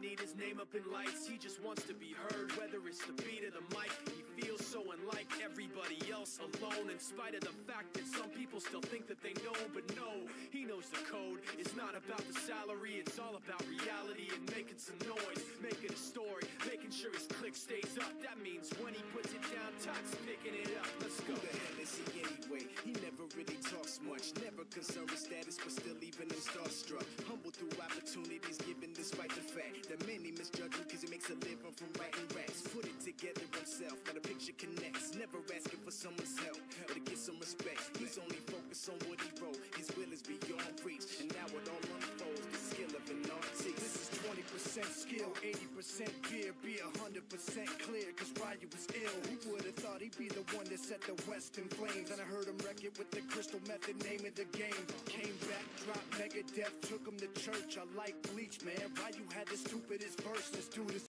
need his name up in lights. He just wants to be heard, whether it's the beat of the mic. He feels so unlike everybody else, alone, in spite of the fact that some people still think that they know. But no, he knows the code. It's not about the salary, it's all about reality and making some noise, making a story, making sure his click stays up. That means when he puts it down, Todd's picking it up. Let's go. Who the hell is he anyway? He never really talks much, never concerned with status, but still even him starstruck. Humble through opportunities given despite the fact that many misjudge him because he makes a living from writing raps. Put it together himself, got a picture connects, never asking for someone's help or to get some respect. He's only focused on what he wrote, his will is beyond reach, and now it all unfolds, the skill of an artist. This is 20% skill, 80% fear, be 100% clear, cause Ryu was ill. Who would have thought he'd be the one that set the West in flames? And I heard him wreck it with the crystal method, name of the game. Came back, dropped Megadeth, took him to church. I like Bleach, man. Ryu had the stupidest verse. Let's do this.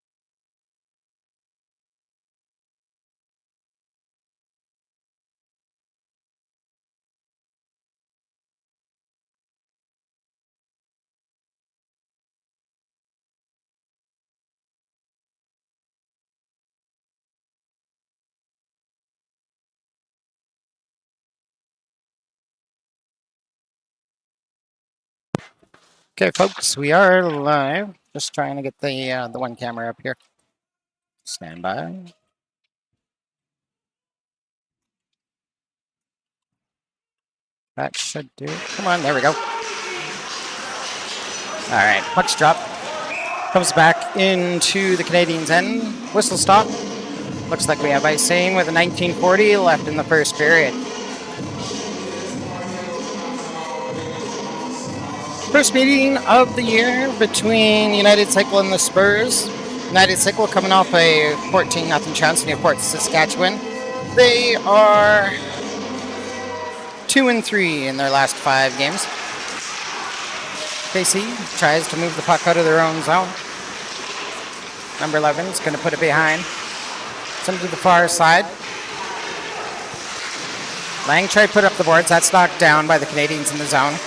Okay, folks, we are live. Just trying to get the one camera up here. Stand by. That should do it. Come on, there we go. All right, puck's drop. Comes back into the Canadiens' end. Whistle stop. Looks like we have icing with a 1940 left in the first period. First meeting of the year between United Cycle and the Spurs. United Cycle coming off a 14-0 chance in Fort Saskatchewan. They are 2-3 in their last 5 games. KC tries to move the puck out of their own zone. Number 11 is going to put it behind. Some to the far side. Lang tried to put up the boards. That's knocked down by the Canadiens in the zone.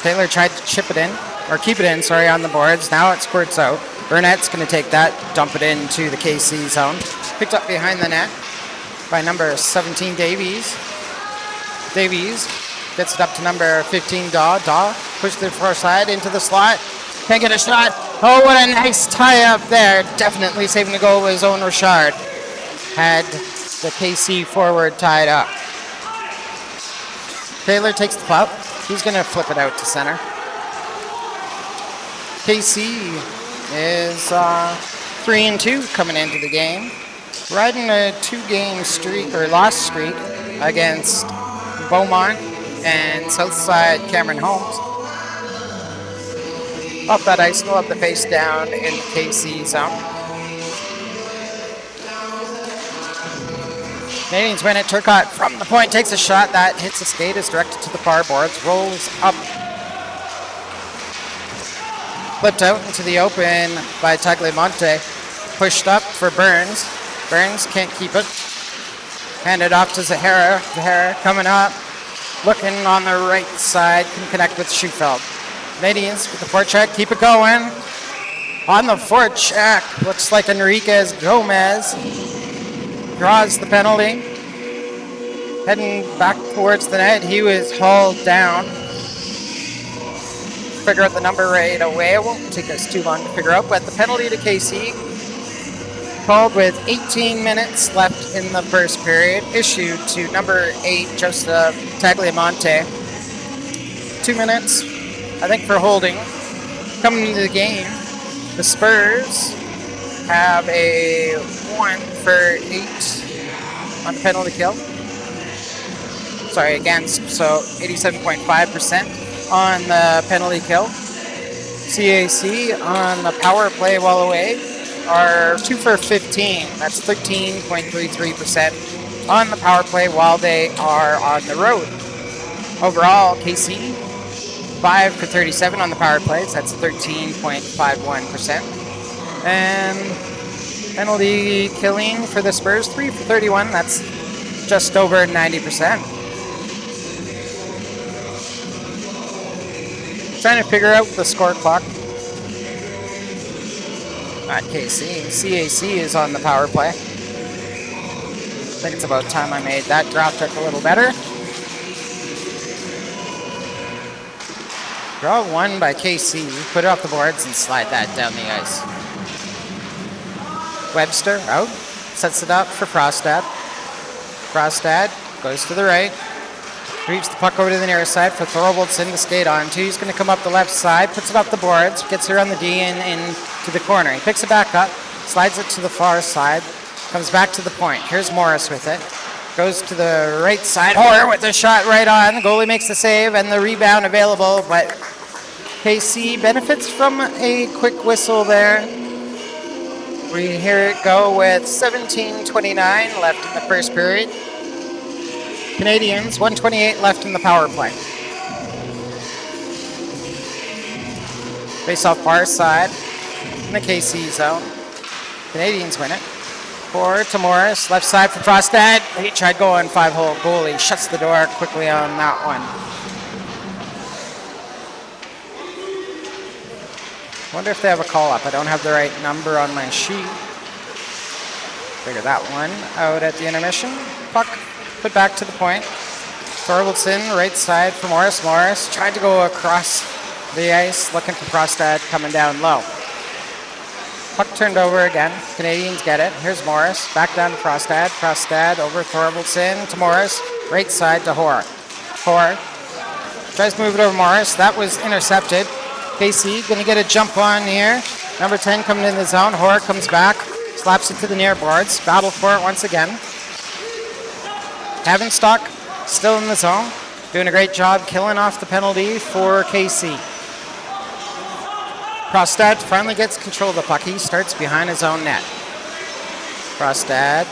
Taylor tried to chip it in, or keep it in, sorry, on the boards. Now it squirts out. Burnett's going to take that, dump it into the KC zone. Picked up behind the net by number 17, Davies. Davies gets it up to number 15, Daw. Daw pushed to the far side into the slot. Can't get a shot. Oh, what a nice tie-up there. Definitely saving the goal with his own Richard. Had the KC forward tied up. Taylor takes the puck. He's going to flip it out to center. KC is 3-2 coming into the game. Riding a 2-game streak, or loss streak, against Beaumont and Southside Cameron Holmes. Up that ice, go up the face down in the KC zone. Canadiens win it. Turcotte from the point takes a shot that hits the skate, is directed to the far boards, rolls up. Flipped out into the open by Tagliamonte. Pushed up for Burns. Burns can't keep it. Handed off to Zahara. Zahara coming up. Looking on the right side. Can connect with Schufeld. Canadiens with the forecheck. Keep it going. On the forecheck. Looks like Enriquez Gomez draws the penalty. Heading back towards the net. He was hauled down. Figure out the number right away. It won't take us too long to figure out, but the penalty to KC, called with 18 minutes left in the first period, issued to number 8, Joseph Tagliamonte. 2 minutes, I think, for holding. Coming into the game, the Spurs have a 1 for 8 on the penalty kill. Sorry, against, so 87.5% on the penalty kill. CAC on the power play while away are 2 for 15. That's 13.33% on the power play while they are on the road. Overall, KC 5 for 37 on the power plays. That's 13.51%. And penalty killing for the Spurs, 3 for 31. That's just over 90%. Trying to figure out the score clock. Not KC. CAC is on the power play. I think it's about time I made that drop check a little better. Draw one by KC. Put it off the boards and slide that down the ice. Webster out. Sets it up for Frostad. Frostad goes to the right. Reaps the puck over to the near side for Thorvaldsen to skate onto. He's going to come up the left side, puts it off the boards, gets here on the D and into the corner. He picks it back up, slides it to the far side, comes back to the point. Here's Morris with it. Goes to the right side. Hoare with the shot right on. The goalie makes the save and the rebound available, but KC benefits from a quick whistle there. We hear it go with 17:29 left in the first period. Canadians, 1:28 left in the power play. Face off far side in the KC zone. Canadians win it. Forward to Morris, left side for Frostad. He tried going 5-hole goalie, shuts the door quickly on that one. Wonder if they have a call up. I don't have the right number on my sheet. Figure that one out at the intermission. Puck put back to the point. Thorvaldsen, right side for Morris. Morris tried to go across the ice, looking for Frostad coming down low. Puck turned over again. Canadians get it. Here's Morris. Back down to Frostad. Frostad over Thorvaldsen to Morris. Right side to Hoare. Hoare tries to move it over Morris. That was intercepted. KC going to get a jump on here. Number 10 coming in the zone. Hoare comes back. Slaps it to the near boards. Battle for it once again. Havenstock still in the zone. Doing a great job killing off the penalty for KC. Frostad finally gets control of the puck. He starts behind his own net. Frostad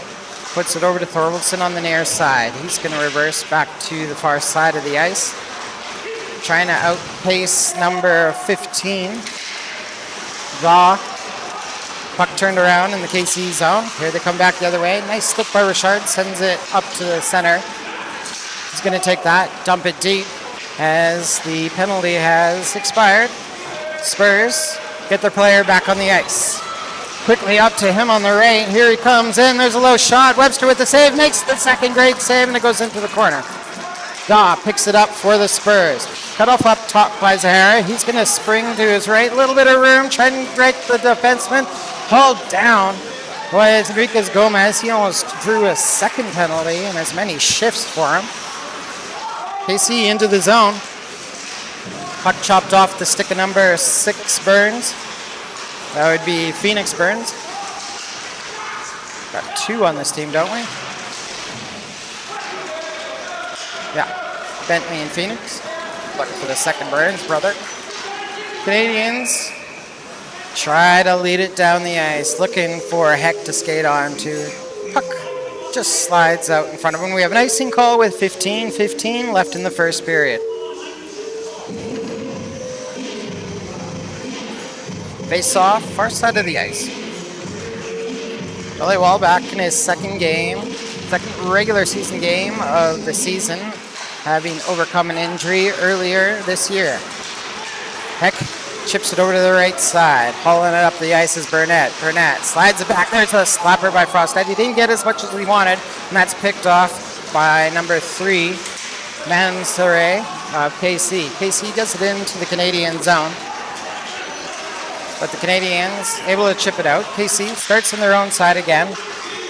puts it over to Thorvaldsen on the near side. He's going to reverse back to the far side of the ice. Trying to outpace number 15. Puck turned around in the KC zone. Here they come back the other way. Nice slip by Richard. Sends it up to the center. He's going to take that, dump it deep as the penalty has expired. Spurs get their player back on the ice. Quickly up to him on the right. Here he comes in. There's a low shot. Webster with the save. Makes the second great save, and it goes into the corner. Daw picks it up for the Spurs. Cut off up top by Zahara. He's going to spring to his right. A little bit of room. Trying to break the defenseman. Hauled down by Enriquez Gomez. He almost drew a second penalty and as many shifts for him. KC into the zone. Puck chopped off the stick of number 6 Burns. That would be Phoenix Burns. Got 2 on this team, don't we? Yeah, Bentley and Phoenix. Looking for the second Burns brother. Canadians try to lead it down the ice, looking for Heck to skate on to. Puck just slides out in front of him. We have an icing call with 15:15 left in the first period. Face off, far side of the ice. Billy Wallback in his second regular season game of the season, having overcome an injury earlier this year. Heck chips it over to the right side. Hauling it up the ice is Burnett. Burnett slides it back. There's a slapper by Frostad. He didn't get as much as he wanted, and that's picked off by number 3, Mansoure of KC. KC gets it into the Canadian zone, but the Canadians able to chip it out. KC starts on their own side again.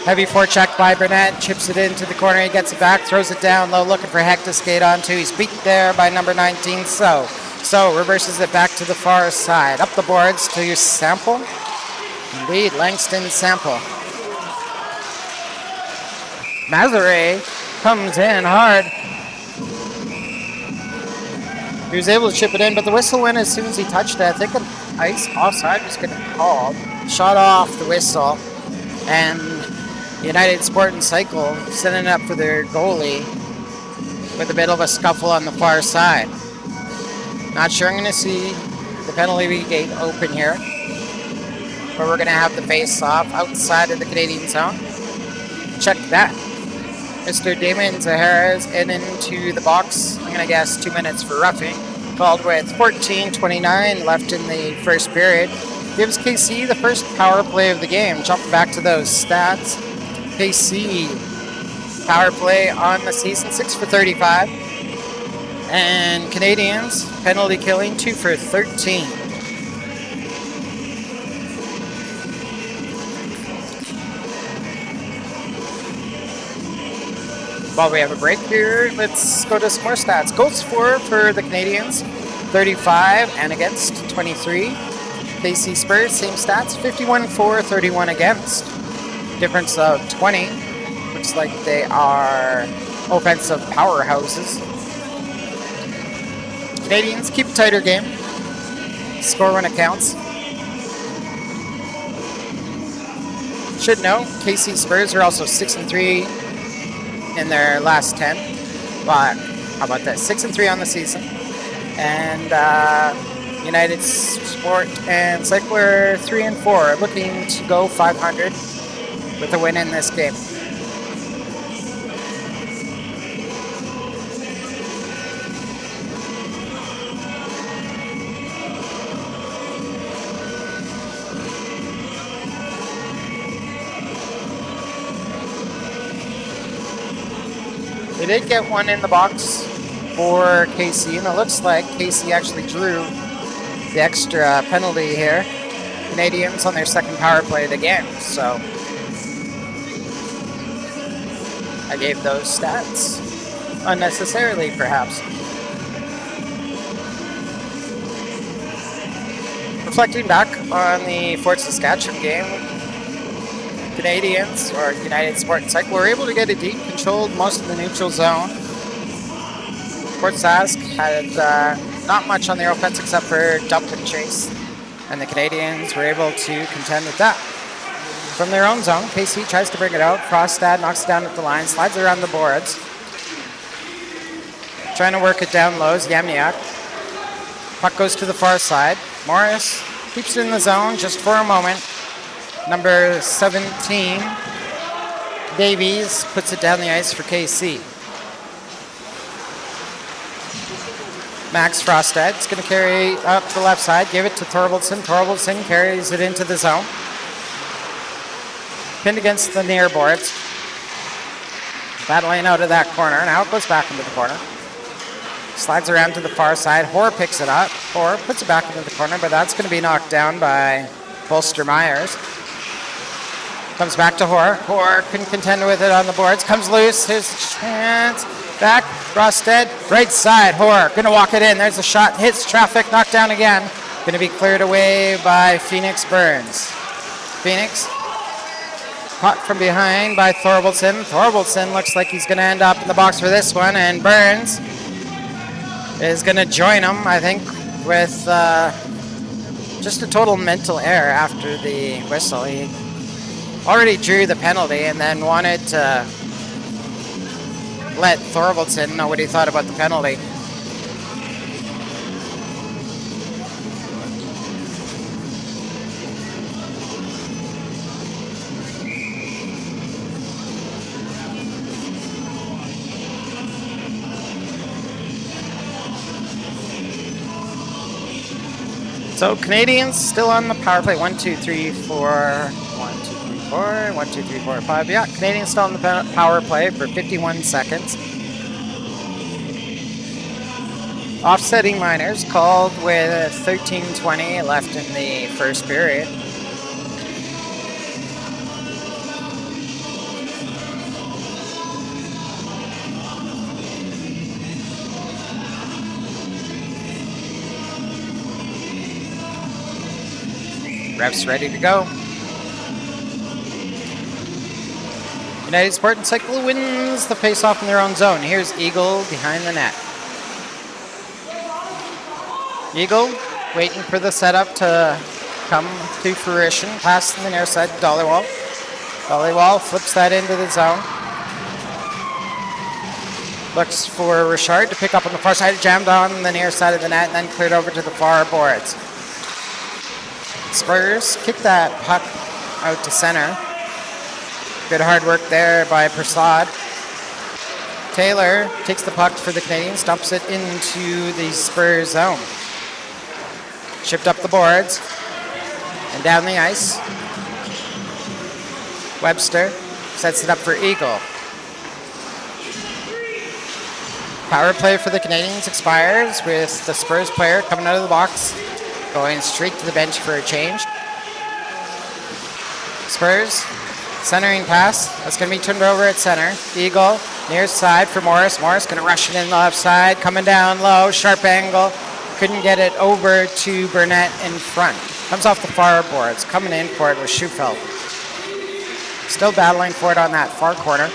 Heavy forecheck by Burnett, chips it into the corner. He gets it back, throws it down low, looking for Heck to skate onto. He's beat there by number 19, So reverses it back to the far side. Up the boards to Sample. Indeed, Langston Sample. Mazare comes in hard. He was able to chip it in, but the whistle went as soon as he touched it. I think an ice offside was getting called. Shot off the whistle. And United Sport and Cycle sending it up for their goalie with a bit of a scuffle on the far side. Not sure I'm going to see the penalty gate open here, but we're going to have the face-off outside of the Canadian zone. Check that. Mr. Damon Zahara is into the box. I'm going to guess 2 minutes for roughing. Called with 14:29 left in the first period. gives KC the first power play of the game. Jumping back to those stats. KC power play on the season, 6 for 35. And Canadians penalty killing, 2 for 13. While we have a break here, let's go to some more stats. Goals for the Canadians, 35 and against 23. KC Spurs, same stats, 51 for, 31 against. Difference of 20. Looks like they are offensive powerhouses. Canadians keep a tighter game. Score when it counts. Should know, KC Spurs are also 6-3 in their last 10. But how about that? 6-3 on the season. And United Sport and Cycler 3-4, looking to go 500 with a win in this game. They did get one in the box for KC, and it looks like KC actually drew the extra penalty here. Canadians on their second power play of the game, so I gave those stats unnecessarily, perhaps. Reflecting back on the Fort Saskatchewan game, Canadians, or United Sport and Cycle, were able to get it deep, controlled most of the neutral zone. Fort Sask had not much on their offense except for dump and chase, and the Canadians were able to contend with that. From their own zone, KC tries to bring it out. Frostad knocks it down at the line, slides it around the boards. Trying to work it down low is Yamniak. Puck goes to the far side. Morris keeps it in the zone just for a moment. Number 17, Davies, puts it down the ice for KC. Max Frostad is going to carry up the left side, give it to Thorvaldsen. Thorvaldsen carries it into the zone. Pinned against the near boards. Battling out of that corner. Now it goes back into the corner. Slides around to the far side. Hoare picks it up. Hoare puts it back into the corner, but that's going to be knocked down by Bolster Myers. Comes back to Hoare. Hoare couldn't contend with it on the boards. Comes loose. Here's a chance. Back. Frostad. Right side. Hoare going to walk it in. There's a shot. Hits traffic. Knocked down again. Going to be cleared away by Phoenix Burns. Phoenix. Caught from behind by Thorvaldsen. Thorvaldsen looks like he's going to end up in the box for this one. And Burns is going to join him, I think, with just a total mental error after the whistle. He already drew the penalty and then wanted to let Thorvaldsen know what he thought about the penalty. So Canadians still on the power play. 1, 2, 3, 4. 1, 2, 3, 4. 1, 2, 3, 4, 5. Yeah, Canadians still on the power play for 51 seconds. Offsetting minors called with 13:20 left in the first period. Refs ready to go. United Sport and Cycle wins the face-off in their own zone. Here's Eagle behind the net. Eagle waiting for the setup to come to fruition. Pass in the near side to Dollywall. Dollywall flips that into the zone. Looks for Richard to pick up on the far side. Jammed on the near side of the net and then cleared over to the far boards. Spurs kick that puck out to center. Good hard work there by Prasad. Taylor takes the puck for the Canadians, dumps it into the Spurs zone. Shipped up the boards. And down the ice. Webster sets it up for Eagle. Power play for the Canadians expires with the Spurs player coming out of the box, going straight to the bench for a change. Spurs, centering pass. That's going to be turned over at center. Eagle, near side for Morris. Morris going to rush it in the left side, coming down low, sharp angle. Couldn't get it over to Burnett in front. Comes off the far boards. Coming in for it was Schufeld. Still battling for it on that far corner.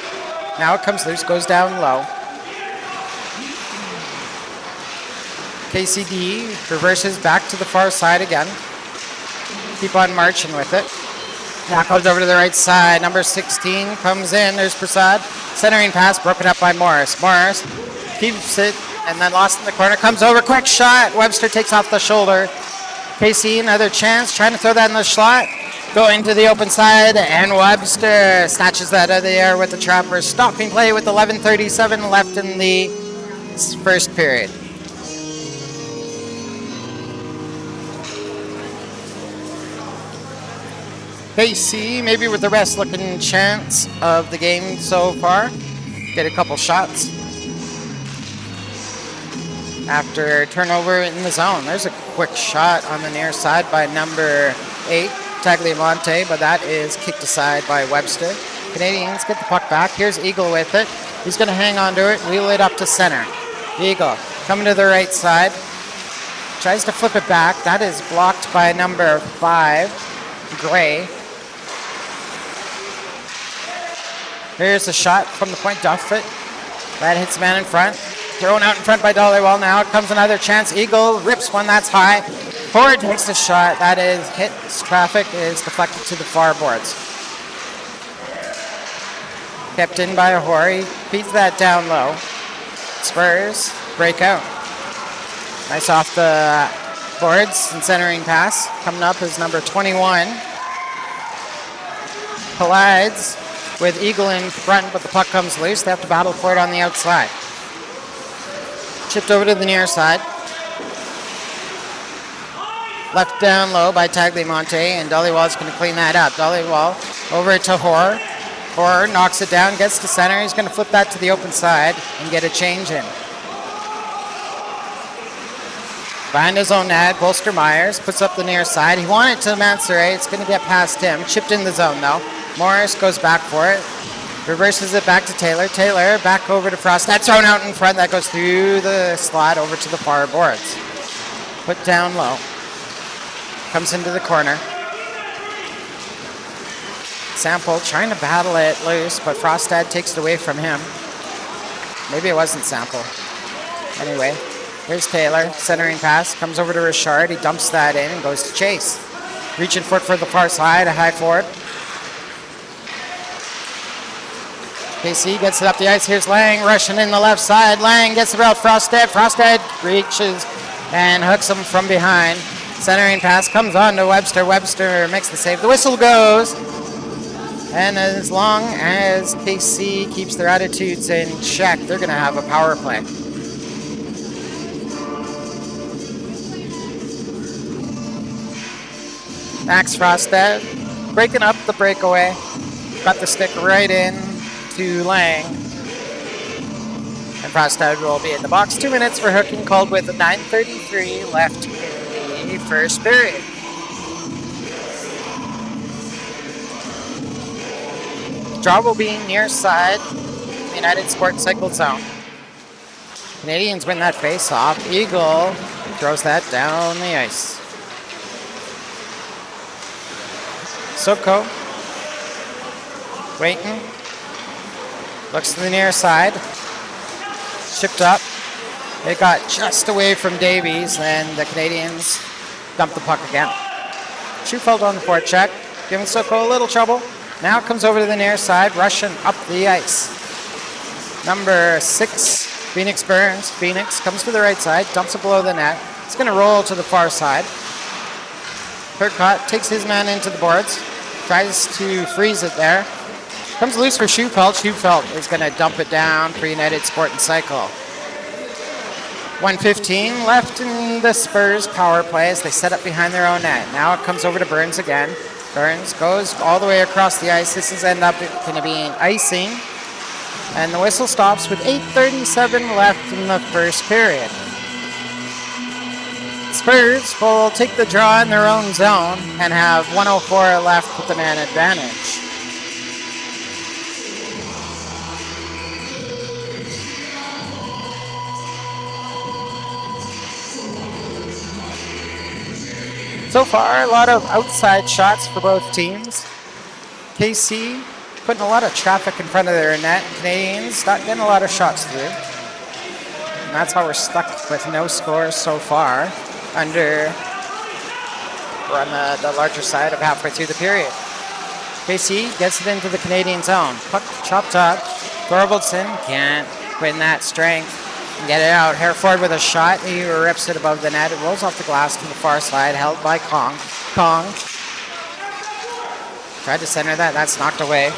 Now it comes loose, goes down low. KCD reverses back to the far side again. Keep on marching with it. Now comes over to the right side. Number 16 comes in. There's Prasad. Centering pass broken up by Morris. Morris keeps it and then lost in the corner. Comes over. Quick shot. Webster takes off the shoulder. KC, another chance. Trying to throw that in the slot. Going to the open side. And Webster snatches that out of the air with the trapper. Stopping play with 11:37 left in the first period. KC, maybe with the best looking chance of the game so far. Get a couple shots. After turnover in the zone. There's a quick shot on the near side by number 8, Tagliamonte, but that is kicked aside by Webster. Canadians get the puck back. Here's Eagle with it. He's going to hang on to it, wheel it up to center. Eagle coming to the right side. Tries to flip it back. That is blocked by number 5, Gray. Here's a shot from the point, Duffett. That hits the man in front. Thrown out in front by Dollywall. Now it comes another chance. Eagle rips one that's high. Ford takes the shot. That is hit. Traffic is deflected to the far boards. Kept in by Hoare. He feeds that down low. Spurs break out. Nice off the boards and centering pass. Coming up is number 21. Collides with Eagle in front, but the puck comes loose. They have to battle for it on the outside. Chipped over to the near side. Left down low by Tagliamonte, and Dollywall's going to clean that up. Dollywall over to Hoare. Hoare knocks it down, gets to center. He's going to flip that to the open side and get a change in. Behind his own net, Bolster Myers puts up the near side. He wanted to Mansoret. It's going to get past him. Chipped in the zone, though. Morris goes back for it. Reverses it back to Taylor. Taylor back over to Frost. That's thrown out in front. That goes through the slot over to the far boards. Put down low. Comes into the corner. Sample trying to battle it loose, but Frostad takes it away from him. Maybe it wasn't Sample. Anyway, here's Taylor. Centering pass. Comes over to Richard. He dumps that in and goes to Chase. Reaching foot for the far side. A high forward. KC gets it up the ice. Here's Lang rushing in the left side. Lang gets it out. Frostad. Frostad reaches and hooks him from behind. Centering pass comes on to Webster. Webster makes the save. The whistle goes. And as long as KC keeps their attitudes in check, they're going to have a power play. Max Frostad breaking up the breakaway. Got the stick right in to Lang. And Frostad will be in the box. 2 minutes for hooking called with 9:33 left in the first period. Draw will be near side United Sports Cycle Zone. Canadians win that face-off. Eagle throws that down the ice. Soko waiting. Looks to the near side. Shipped up. It got just away from Davies, and the Canadians dump the puck again. Schufeld on the forecheck, giving Soko a little trouble. Now it comes over to the near side, rushing up the ice. Number 6, Phoenix Burns. Phoenix comes to the right side, dumps it below the net. It's going to roll to the far side. Turcotte takes his man into the boards, tries to freeze it there. Comes loose for Schufeld. Schufeld is going to dump it down for United Sport and Cycle. 1:15 left in the Spurs power play as they set up behind their own net. Now it comes over to Burns again. Burns goes all the way across the ice. This is going to be an icing. And the whistle stops with 8:37 left in the first period. Spurs will take the draw in their own zone and have 1:04 left with the man advantage. So far, a lot of outside shots for both teams. KC putting a lot of traffic in front of their net. Canadians not getting a lot of shots through. And that's how we're stuck with no scores so far. We're on the larger side of halfway through the period. KC gets it into the Canadian zone. Puck chopped up. Thorvaldson can't win that strength. Get it out. Hereford with a shot. He rips it above the net. It rolls off the glass to the far side, held by Kong. Kong tried to center that. That's knocked away.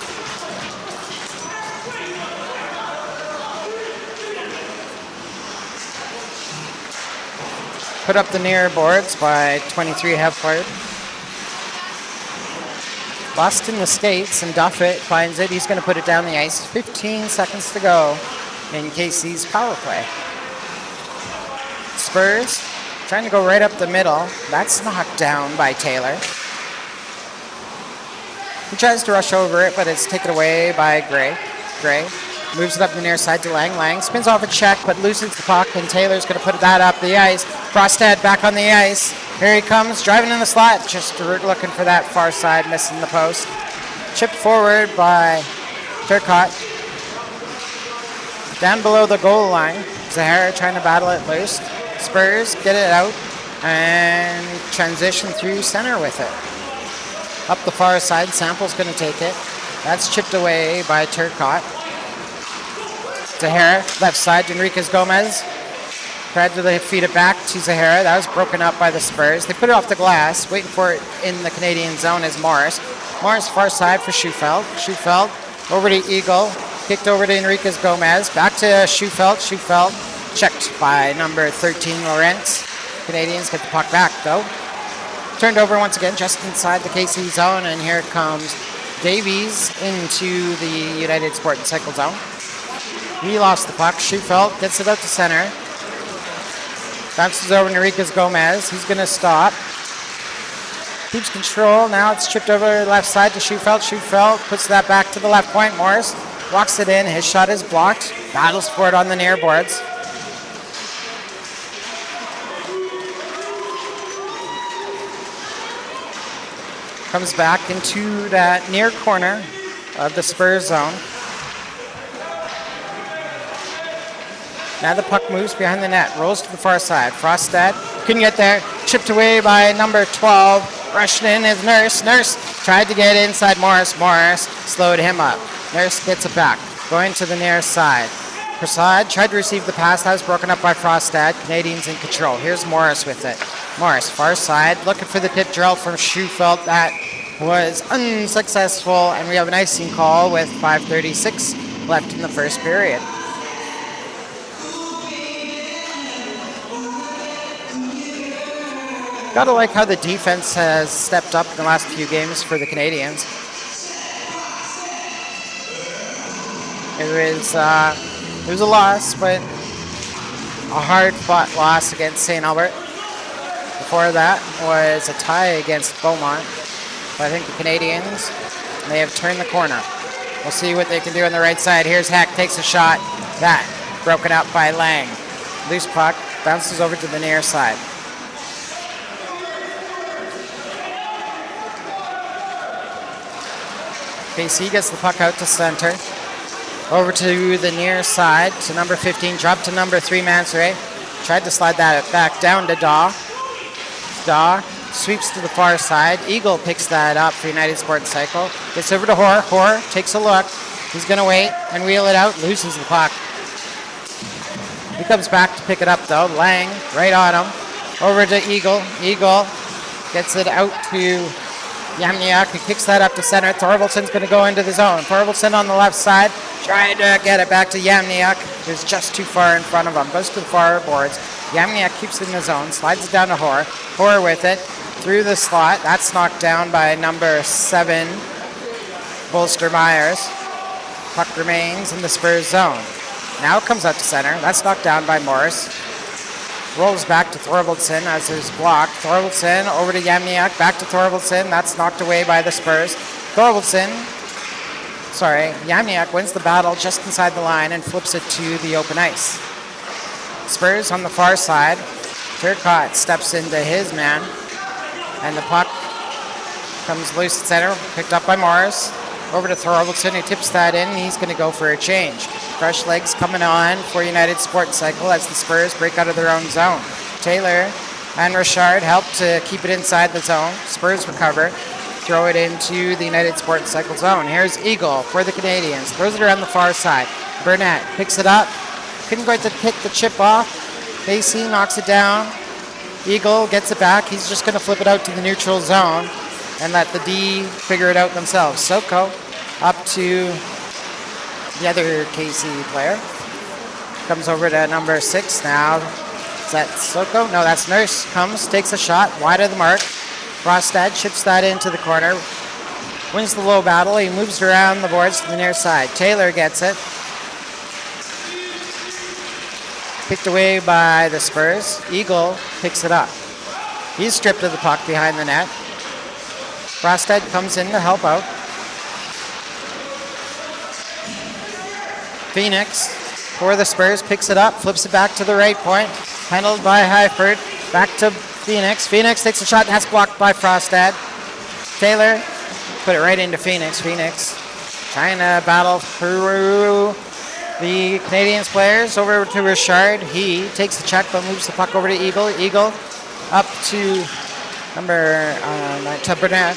Put up the near boards by 23 Hereford. Lost in the skates, and Duffett finds it. He's going to put it down the ice. 15 seconds to go in KC's power play. Spurs trying to go right up the middle. That's knocked down by Taylor. He tries to rush over it, but it's taken away by Gray. Gray moves it up the near side to Lang. Lang spins off a check, but loses the puck, and Taylor's going to put that up the ice. Frostad back on the ice. Here he comes, driving in the slot. Just looking for that far side, missing the post. Chipped forward by Turcotte. Down below the goal line, Zahara trying to battle it loose. Spurs get it out and transition through center with it. Up the far side, Sample's going to take it. That's chipped away by Turcotte. Zahara, left side to Enriquez Gomez. Tried to feed it back to Zahara. That was broken up by the Spurs. They put it off the glass. Waiting for it in the Canadian zone is Morris. Morris far side for Schufeld. Schufeld over to Eagle. Kicked over to Enriquez Gomez. Back to Schufeld. Schufeld checked by number 13, Lawrence. Canadians get the puck back, though. Turned over once again just inside the KC zone, and here comes Davies into the United Sport and Cycle zone. He lost the puck. Schufeld gets it out to center. Bounces over to Enriquez Gomez. He's going to stop. Keeps control. Now it's chipped over left side to Schufeld. Schufeld puts that back to the left point. Morris walks it in. His shot is blocked. Battles for it on the near boards. Comes back into that near corner of the Spurs zone. Now the puck moves behind the net. Rolls to the far side. Frostad couldn't get there. Chipped away by number 12. Rushing in is Nurse. Nurse tried to get inside Morris. Morris slowed him up. Nurse gets it back. Going to the near side. Prasad tried to receive the pass. That was broken up by Frostad. Canadians in control. Here's Morris with it. Morris, far side, looking for the tip drill from Schufeld. That was unsuccessful, and we have an icing call with 5:36 left in the first period. Gotta like how the defense has stepped up in the last few games for the Canadians. It was a loss, but a hard-fought loss against St. Albert. Before that was a tie against Beaumont. But I think the Canadians, they have turned the corner. We'll see what they can do on the right side. Here's Heck, takes a shot. That broken up by Lang. Loose puck, bounces over to the near side. KC gets the puck out to center. Over to the near side to number 15. Dropped to number 3, Mansoret. Tried to slide that back down to Daw. Daw sweeps to the far side. Eagle picks that up for United Sport Cycle. Gets over to Hoare. Hoare takes a look. He's going to wait and wheel it out. Loses the puck. He comes back to pick it up, though. Lang right on him. Over to Eagle. Eagle gets it out to Yamniak. He kicks that up to center. Thorvaldsen's going to go into the zone. Thorvaldsen on the left side. Trying to get it back to Yamniuk, who's just too far in front of him. Goes to the far boards. Yamniuk keeps it in the zone, slides it down to Hoare. Hoare with it through the slot. That's knocked down by number 7, Bolster Myers. Puck remains in the Spurs zone. Now it comes out to center. That's knocked down by Morris. Rolls back to Thorvaldsen as there's blocked. Thorvaldsen over to Yamniuk. Back to Thorvaldsen. That's knocked away by the Spurs. Yamniuk wins the battle just inside the line and flips it to the open ice. Spurs on the far side. Turcotte steps into his man. And the puck comes loose at center. Picked up by Morris. Over to Thorvaldsen, who tips that in. He's going to go for a change. Fresh legs coming on for United Sports Cycle as the Spurs break out of their own zone. Taylor and Richard help to keep it inside the zone. Spurs recover. Throw it into the United Sports Cycle zone. Here's Eagle for the Canadians. Throws it around the far side. Burnett picks it up. Couldn't quite pick the chip off. Basie knocks it down. Eagle gets it back. He's just going to flip it out to the neutral zone and let the D figure it out themselves. Soko up to the other KC player. Comes over to number 6 now. Is that Soko? No, that's Nurse. Comes, takes a shot, wide of the mark. Rostad chips that into the corner. Wins the low battle. He moves around the boards to the near side. Taylor gets it. Picked away by the Spurs. Eagle picks it up. He's stripped of the puck behind the net. Rostad comes in to help out. Phoenix for the Spurs picks it up, flips it back to the right point. Handled by Heifert. Back to Phoenix. Phoenix takes a shot and that's blocked by Frostad. Taylor put it right into Phoenix. Phoenix trying to battle through the Canadians players. Over to Richard. He takes the check but moves the puck over to Eagle. Eagle up to number 9 to Burnett.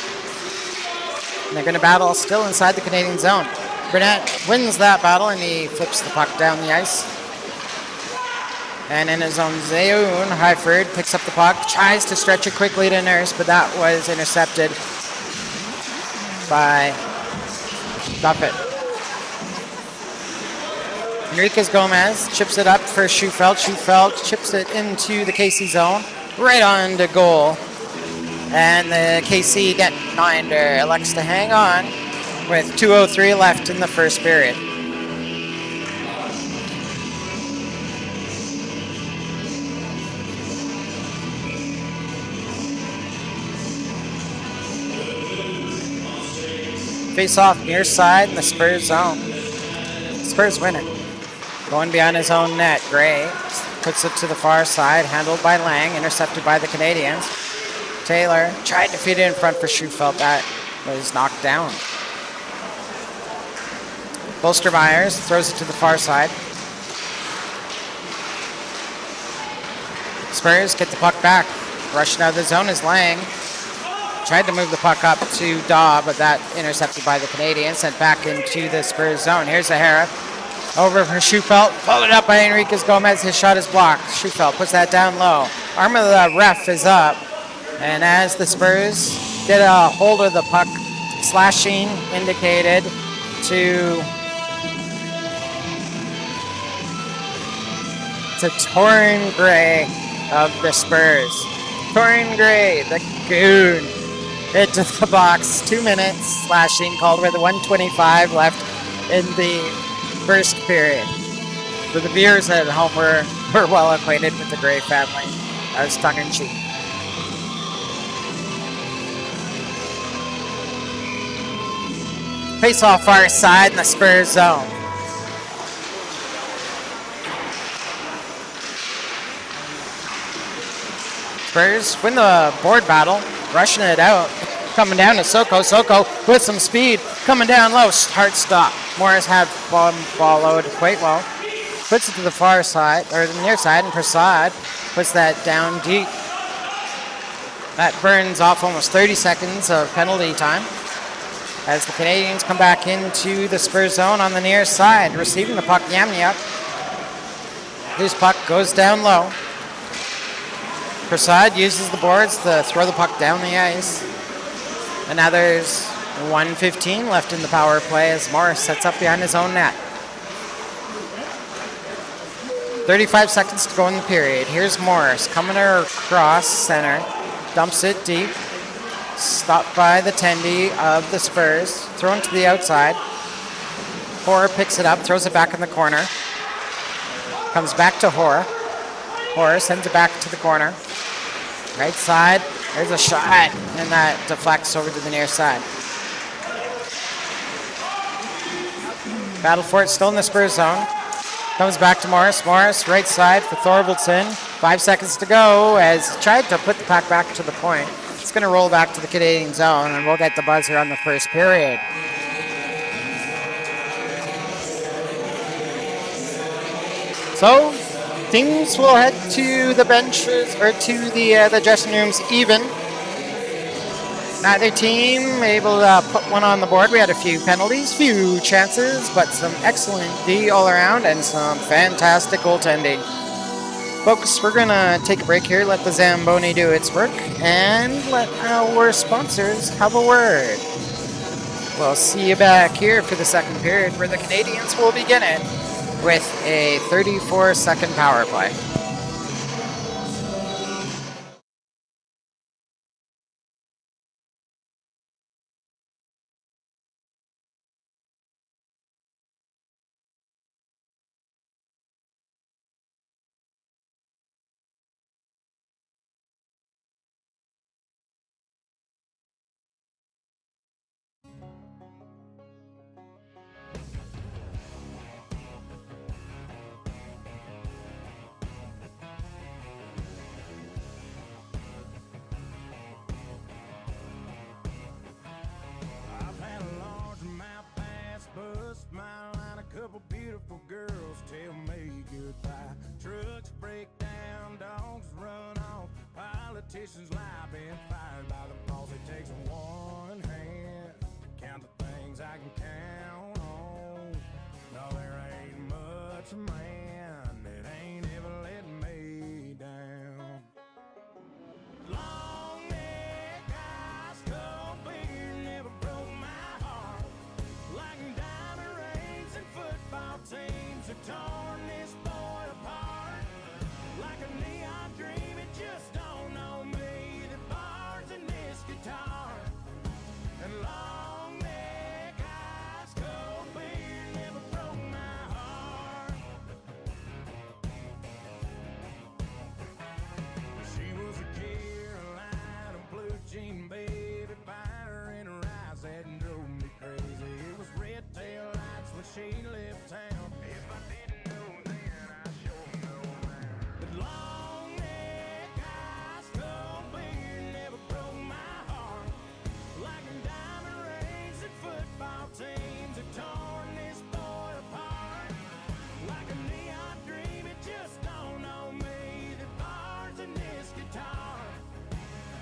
And they're going to battle still inside the Canadian zone. Burnett wins that battle and he flips the puck down the ice. And in his own zone, Heifert picks up the puck, tries to stretch it quickly to Nurse, but that was intercepted by Buffett. Enriquez Gomez chips it up for Schufelt. Schufelt chips it into the KC zone, right on to goal. And the KC netminder elects to hang on with 2:03 left in the first period. Face off near side in the Spurs zone. Spurs win it. Going behind his own net, Gray puts it to the far side, handled by Lang, intercepted by the Canadians. Taylor tried to feed it in front for Schufelt. That was knocked down. Bolster Myers throws it to the far side. Spurs get the puck back. Rushing out of the zone is Lang. Tried to move the puck up to Daw, but that intercepted by the Canadians. Sent back into the Spurs zone. Here's Zahara. Over for Schufelt. Followed up by Enriquez Gomez. His shot is blocked. Schufelt puts that down low. Arm of the ref is up. And as the Spurs get a hold of the puck, slashing indicated to Torin Gray of the Spurs. Torin Gray, the goon, hit to the box. 2 minutes slashing called with 1:25 left in the first period. For the viewers at home, we're well acquainted with the Gray family. I was tongue in cheek. Face off far side in the Spurs zone. Spurs win the board battle, rushing it out. Coming down to Soko. Soko with some speed, coming down low. Hard stop. Morris had followed quite well. Puts it to the far side, or the near side, and Prasad puts that down deep. That burns off almost 30 seconds of penalty time as the Canadians come back into the Spurs zone on the near side. Receiving the puck, Yamniuk. His puck goes down low. Prasad uses the boards to throw the puck down the ice. And now there's 1:15 left in the power play as Morris sets up behind his own net. 35 seconds to go in the period. Here's Morris coming across center. Dumps it deep. Stopped by the tendy of the Spurs. Thrown to the outside. Hoare picks it up, throws it back in the corner. Comes back to Hoare. Hoare sends it back to the corner. Right side. There's a shot. And that deflects over to the near side. Battle for it, still in the Spurs zone. Comes back to Morris. Morris, right side for Thorvaldson. 5 seconds to go as he tried to put the puck back to the point. It's going to roll back to the Canadian zone, and we'll get the buzzer on the first period. So, teams will head to the benches, or to the dressing rooms even. Neither team able to put one on the board. We had a few penalties, few chances, but some excellent D all around and some fantastic goaltending. Folks, we're going to take a break here, let the Zamboni do its work, and let our sponsors have a word. We'll see you back here for the second period, where the Canadians will begin it with a 34-second power play. Politicians lie, been fired by the boss. It takes one hand to count the things I can count on. No, there ain't much man that ain't ever let me down. Long neck, ice cold beer never broke my heart. Like diamond rings and football teams have torn this boy apart. Like a neon dream, it just don't know me. The bars in this guitar and long neck, ice cold beer never broke my heart. She was a Carolina blue jean baby, fire in her eyes that drove me crazy. It was red tail lights when she left town. If I didn't know then, I sure know now. But long neck, ice cold beer never broke my heart. Like diamond rings and football teams have torn this boy apart. Like a neon dream, it just don't know me. The bars in this guitar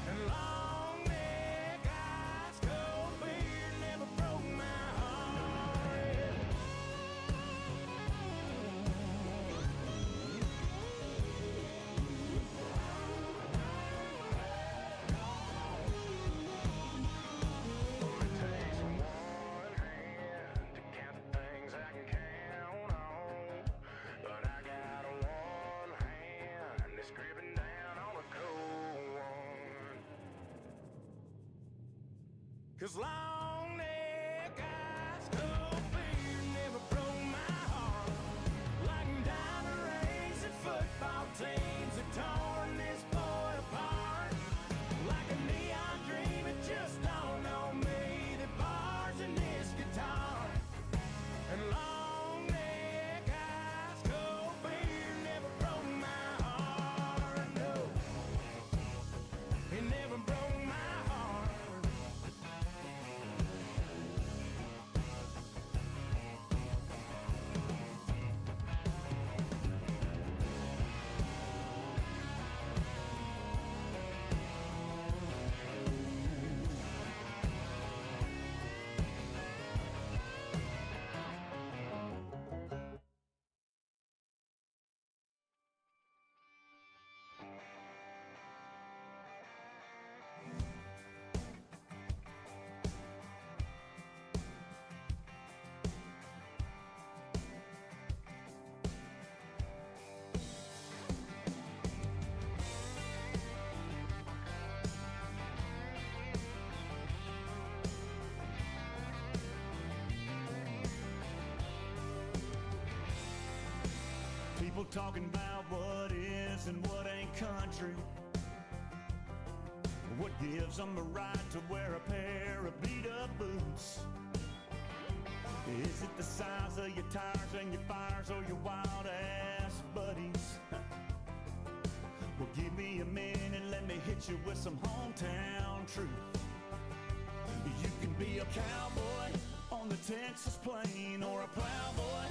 and long neck, ice cold beer never broke my heart. Cause long neck, ice cold beer never broke my heart. Like diamond rings and football teams have torn this boy apart. Like a neon dream, it just don't know me. The bars in this guitar and long neck, ice cold beer never broke my heart. No, it never broke my heart. talking about what is and what ain't country. What gives them the right to wear a pair of beat-up boots? Is it the size of your tires and your fires or your wild-ass buddies? Well, give me a minute, let me hit you with some hometown truth. You can be a cowboy on the Texas plain or a plowboy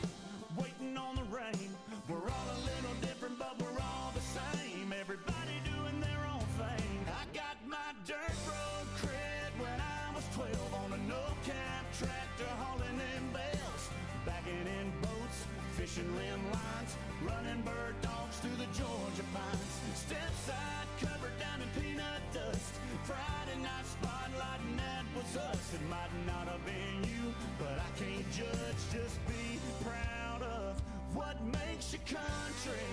waiting on the rain. We're all a little different, but we're all the same. Everybody doing their own thing. I got my dirt road cred when I was 12 on a no-cap tractor hauling in bales, backing in boats, fishing rim lines, running bird dogs through the Georgia pines. Step side covered down in peanut dust. Friday night spotlight and that was us. It might not have been you, but I can't judge, just be proud of what makes your country.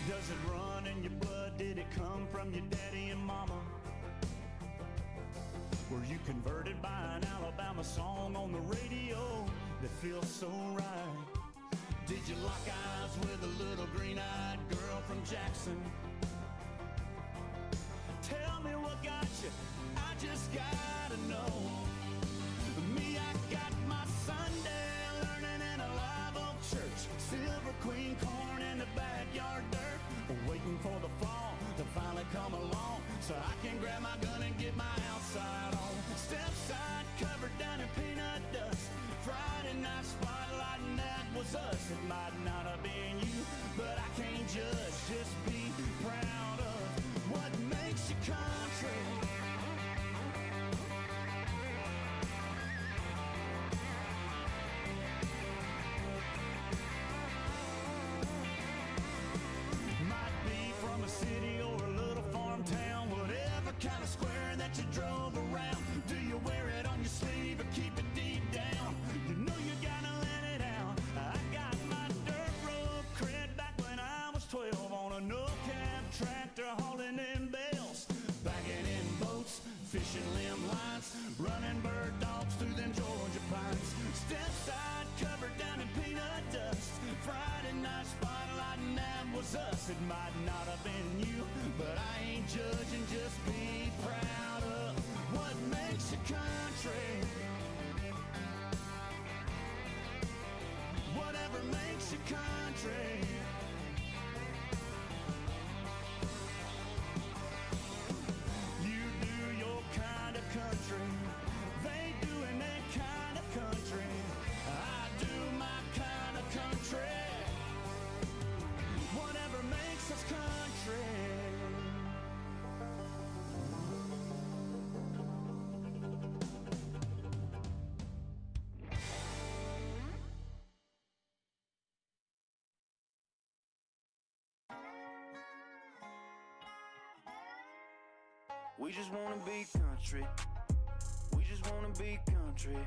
Does it run in your blood? Did it come from your daddy and mama? Were you converted by an Alabama song on the radio that feels so right? Did you lock eyes with a little green-eyed girl from Jackson? Tell me what got you, I just gotta know. Me, I got my Sunday learning in a live oak church. Silver Queen corn in the backyard dirt. Waiting for the fall to finally come along so I can grab my gun and get my outside on. Step side covered down in peanut dust. Friday night spotlight and that was us. It might not have been you, but I can't judge, just be proud of what makes your country. Might be from a city or a little farm town, whatever kind of square that you drove around. Do you wear it on your sleeve or keep it deep down? You know you gotta let it out. I got my dirt road cred back when I was 12 on a no-cab tractor hauling in bales, backing in boats, fishing limb lines, running bird dogs through them Georgia pines. Step side covered down in peanut dust. Friday night spotlight and that was us. It might not have been you, but I ain't judging, just be proud of what makes your country. Whatever makes your country. You do your kind of country. They doing their kind of country. I do my kind of country. Whatever makes us country. We just wanna be country. We just wanna be country.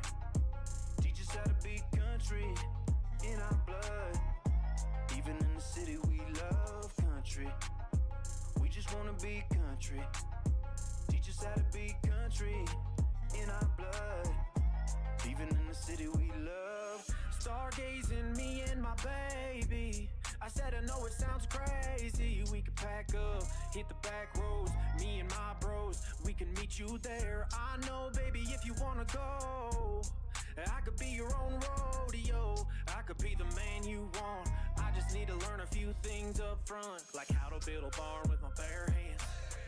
Teach us how to be country in our blood. Even in the city we love country. We just wanna be country. Teach us how to be country in our blood. Even in the city we love. Stargazing, me and my baby. I said I know it sounds crazy. We could pack up, hit the back roads. Me and my bros, we can meet you there. I know, baby, if you wanna go, I could be your own rodeo. I could be the man you want. I just need to learn a few things up front, like how to build a barn with my bare hands,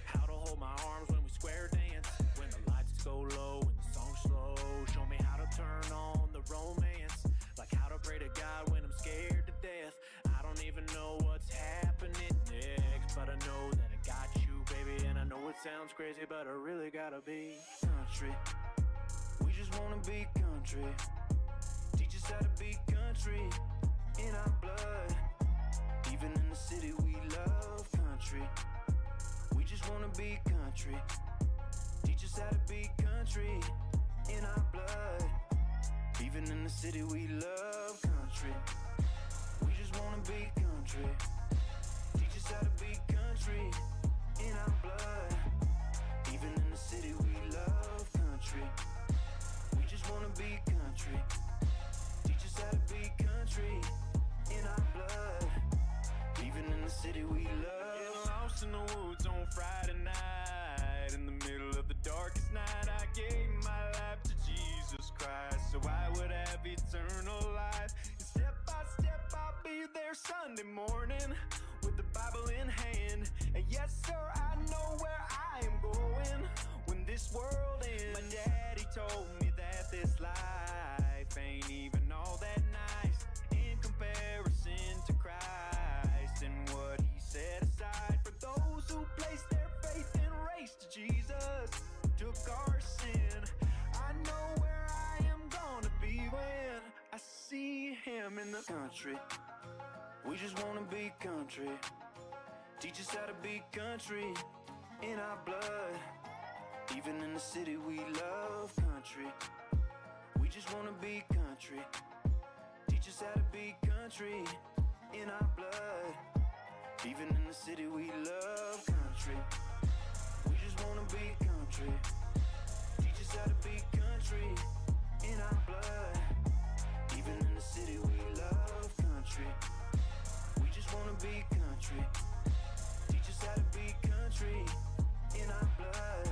how to hold my arms when we square dance, when the lights go low and the song's slow. Show me how to turn on the romance, like how to pray to God when I'm scared to death. I don't even know what's happening next, but I know that I got you, baby. And I know it sounds crazy, but I really gotta be country. We just wanna be country. Teach us how to be country in our blood. Even in the city we love country. We just wanna be country. Teach us how to be country in our blood. Even in the city we love country. We just wanna be country. Teach us how to be country in our blood. country. We just wanna be country. Teach us how to be country in our blood. Even in the city we love. Getting lost in the woods on Friday night. In the middle of the darkest night, I gave my life to Jesus Christ, so I would have eternal life. And step by step, I'll be there Sunday morning with the Bible in hand. And yes, sir, I know where I am going when this world ends. My daddy told me that this life ain't even all that nice in comparison to Christ and what he set aside for those who place their faith and race to Jesus, who took our sin. I know where I am gonna be when I see him in the Country. We just wanna be country. Teach us how to be country in our blood. Even in the city we love country. We just wanna be country. Teach us how to be country in our blood. Even in the city we love country. We just wanna be country. Teach us how to be country in our blood. Even in the city we love country. We just wanna be country. Teach us how to be country in our blood.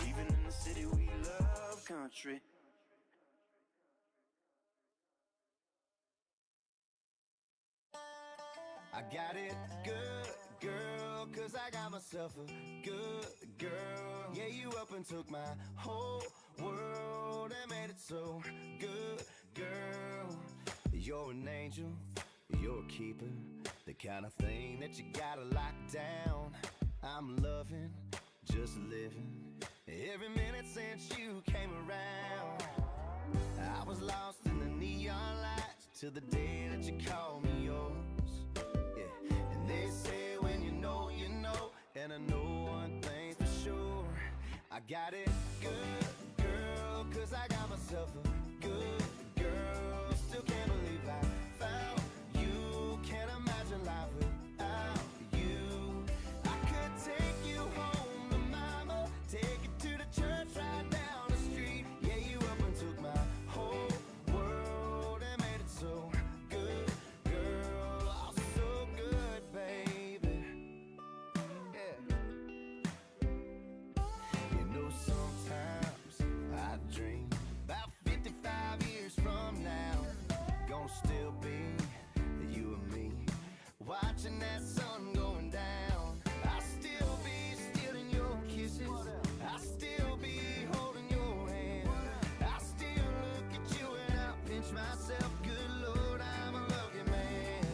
Even in the city we love country. I got it good, girl, cause I got myself a good girl. Yeah, you up and took my whole world and made it so good, girl. You're an angel, you're a keeper, the kind of thing that you gotta lock down. I'm loving, just living, every minute since you came around. I was lost in the neon lights till the day that you called me yours. And they say when you know, and I know one thing for sure. I got it good, girl, cause I got myself a good girl. Still can't believe I found you. Can't imagine life without you. I could take you home to mama, take you to the church right down the street. Yeah, you up and took my whole world and made it so good, girl. Oh, so good, baby. Yeah. You know, sometimes I dream about 55 years from now, gonna still be you and me, watching that sun going down. I'll still be stealing your kisses, I'll still be holding your hand. I'll still look at you and I'll pinch myself. Good Lord, I'm a lucky man.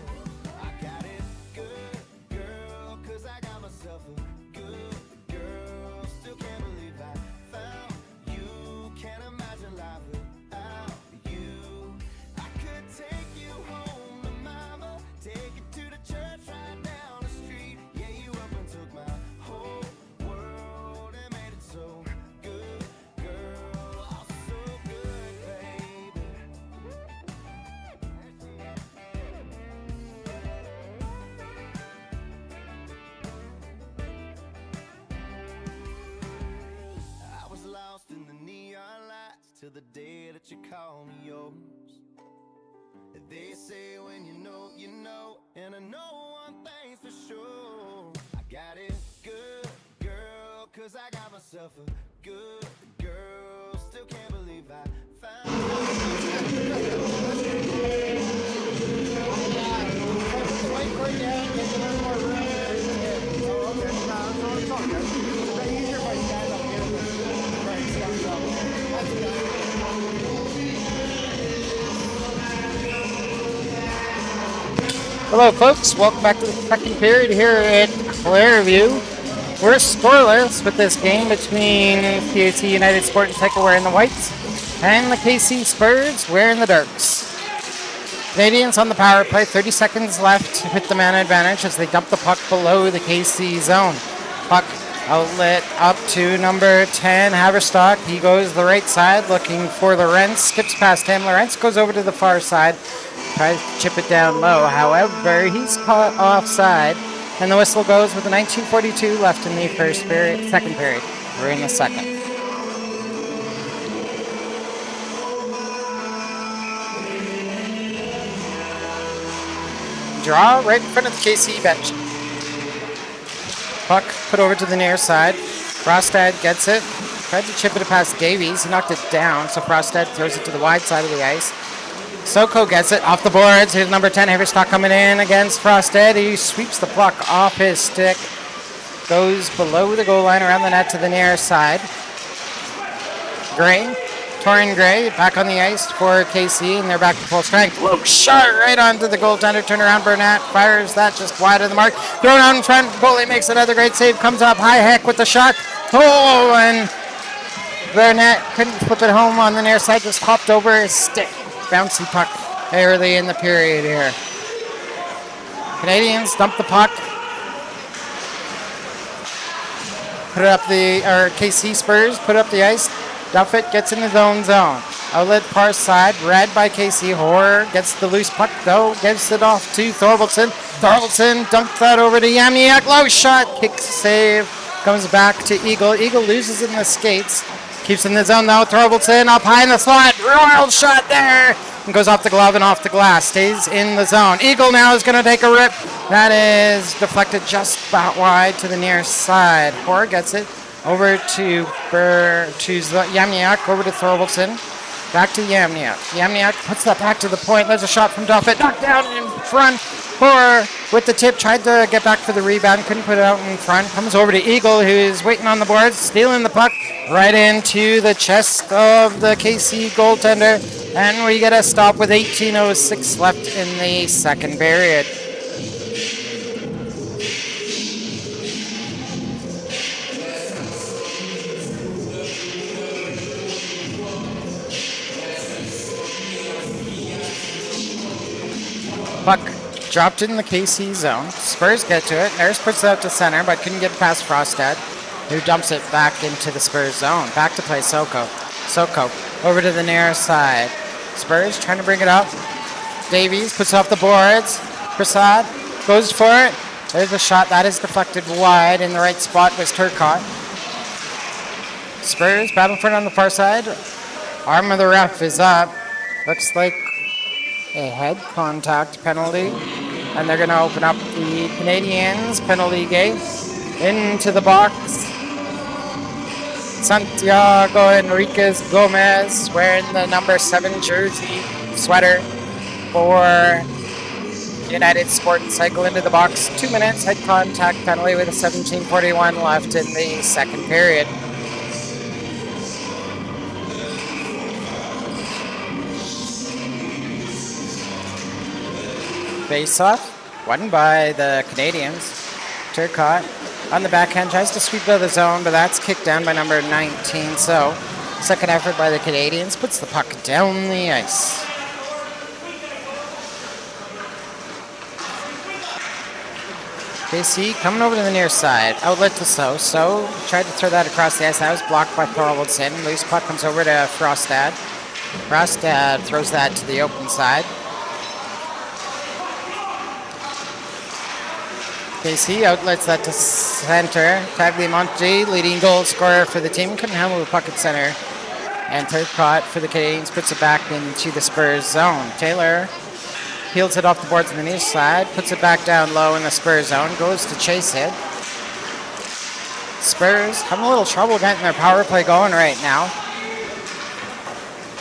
I got it good, girl, cause I got myself a good girl. Still can't believe I found you. Can't imagine life without you. I could take you home to mama, take you to the church right down the street. Yeah, you up and took my whole world and made it so good, girl. Oh, so good, baby. I was lost in the neon lights till the day that you called me yours. They say when you know, and I know one thing's for sure. I got it good, girl, cause I got myself a good girl. Still can't believe I found Hello, folks. Welcome back to the second period here at Clareview. We're scoreless with this game between CAC United Sport and Tech wearing the whites and the KC Spurs wearing the darks. Canadians on the power play. 30 seconds left to hit the man advantage as they dump the puck below the KC zone. Puck outlet up to number 10, Haverstock. He goes the right side looking for Lorentz. Skips past him. Lorentz goes over to the far side. Tries to chip it down low. However, he's caught offside. And the whistle goes with the 19:42 left in the second period. We're in the second. draw right in front of the KC bench. Puck put over to the near side. Frostad gets it. Tried to chip it past Davies. He knocked it down, so Frostad throws it to the wide side of the ice. Soko gets it off the boards. Here's number 10, Haverstock coming in against Frostad. He sweeps the puck off his stick. Goes below the goal line around the net to the near side. Gray, Torin Gray, back on the ice for KC, and they're back to full strength. Low shot right onto the goaltender. Turnaround, Burnett fires that just wide of the mark. Thrown out in front. Goalie makes another great save. Comes up high, Heck with the shot. Oh, and Burnett couldn't flip it home on the near side. Just hopped over his stick. Bouncy puck early in the period here. Canadians dump the puck. Put it up KC Spurs put up the ice. Duffett gets in his own zone. Outlet far side, read by KC. Horror gets the loose puck though, gives it off to Thorvaldson. Thorvaldson dumped that over to Yamniak. Low shot, kick save, comes back to Eagle. Eagle loses in the skates. Keeps in the zone though. Thorvaldson up high in the slot. Royal shot there. And goes off the glove and off the glass. Stays in the zone. Eagle now is going to take a rip. That is deflected just about wide to the near side. Horror gets it over to Yamniak. Over to Thorvaldson. Back to Yamniak. Yamniak puts that back to the point. There's a shot from Duffett. Knocked down in front. Horror with the tip. Tried to get back for the rebound. Couldn't put it out in front. Comes over to Eagle, who's waiting on the boards. Stealing the puck right into the chest of the KC goaltender. And we get a stop with 18:06 left in the second period. Puck dropped in the KC zone. Spurs get to it. Nurse puts it out to center, but couldn't get past Frostad, who dumps it back into the Spurs zone. Back to play Soko. Soko over to the near side. Spurs trying to bring it up. Davies puts off the boards. Prasad goes for it. There's a shot that is deflected wide. In the right spot was Turcotte. Spurs battle for it on the far side. Arm of the ref is up. Looks like a head contact penalty. And they're going to open up the Canadians penalty gate into the box. Santiago Enriquez Gomez wearing the number 7 jersey sweater for United Sport and Cycle into the box. 2 minutes head contact penalty with a 17:41 left in the second period. Face-off, won by the Canadians. Turcotte on the backhand tries to sweep out of the zone, but that's kicked down by number 19. So, second effort by the Canadians puts the puck down the ice. KC coming over to the near side. Outlet to So. So tried to throw that across the ice. That was blocked by Thorvaldson. Loose puck comes over to Frostad. Frostad throws that to the open side. KC outlets that to center. Tagliamonte, leading goal scorer for the team, couldn't handle the puck at center. And Turcotte for the Canadians puts it back into the Spurs zone. Taylor peels it off the boards on the near side, puts it back down low in the Spurs zone, goes to chase it. Spurs having a little trouble getting their power play going right now.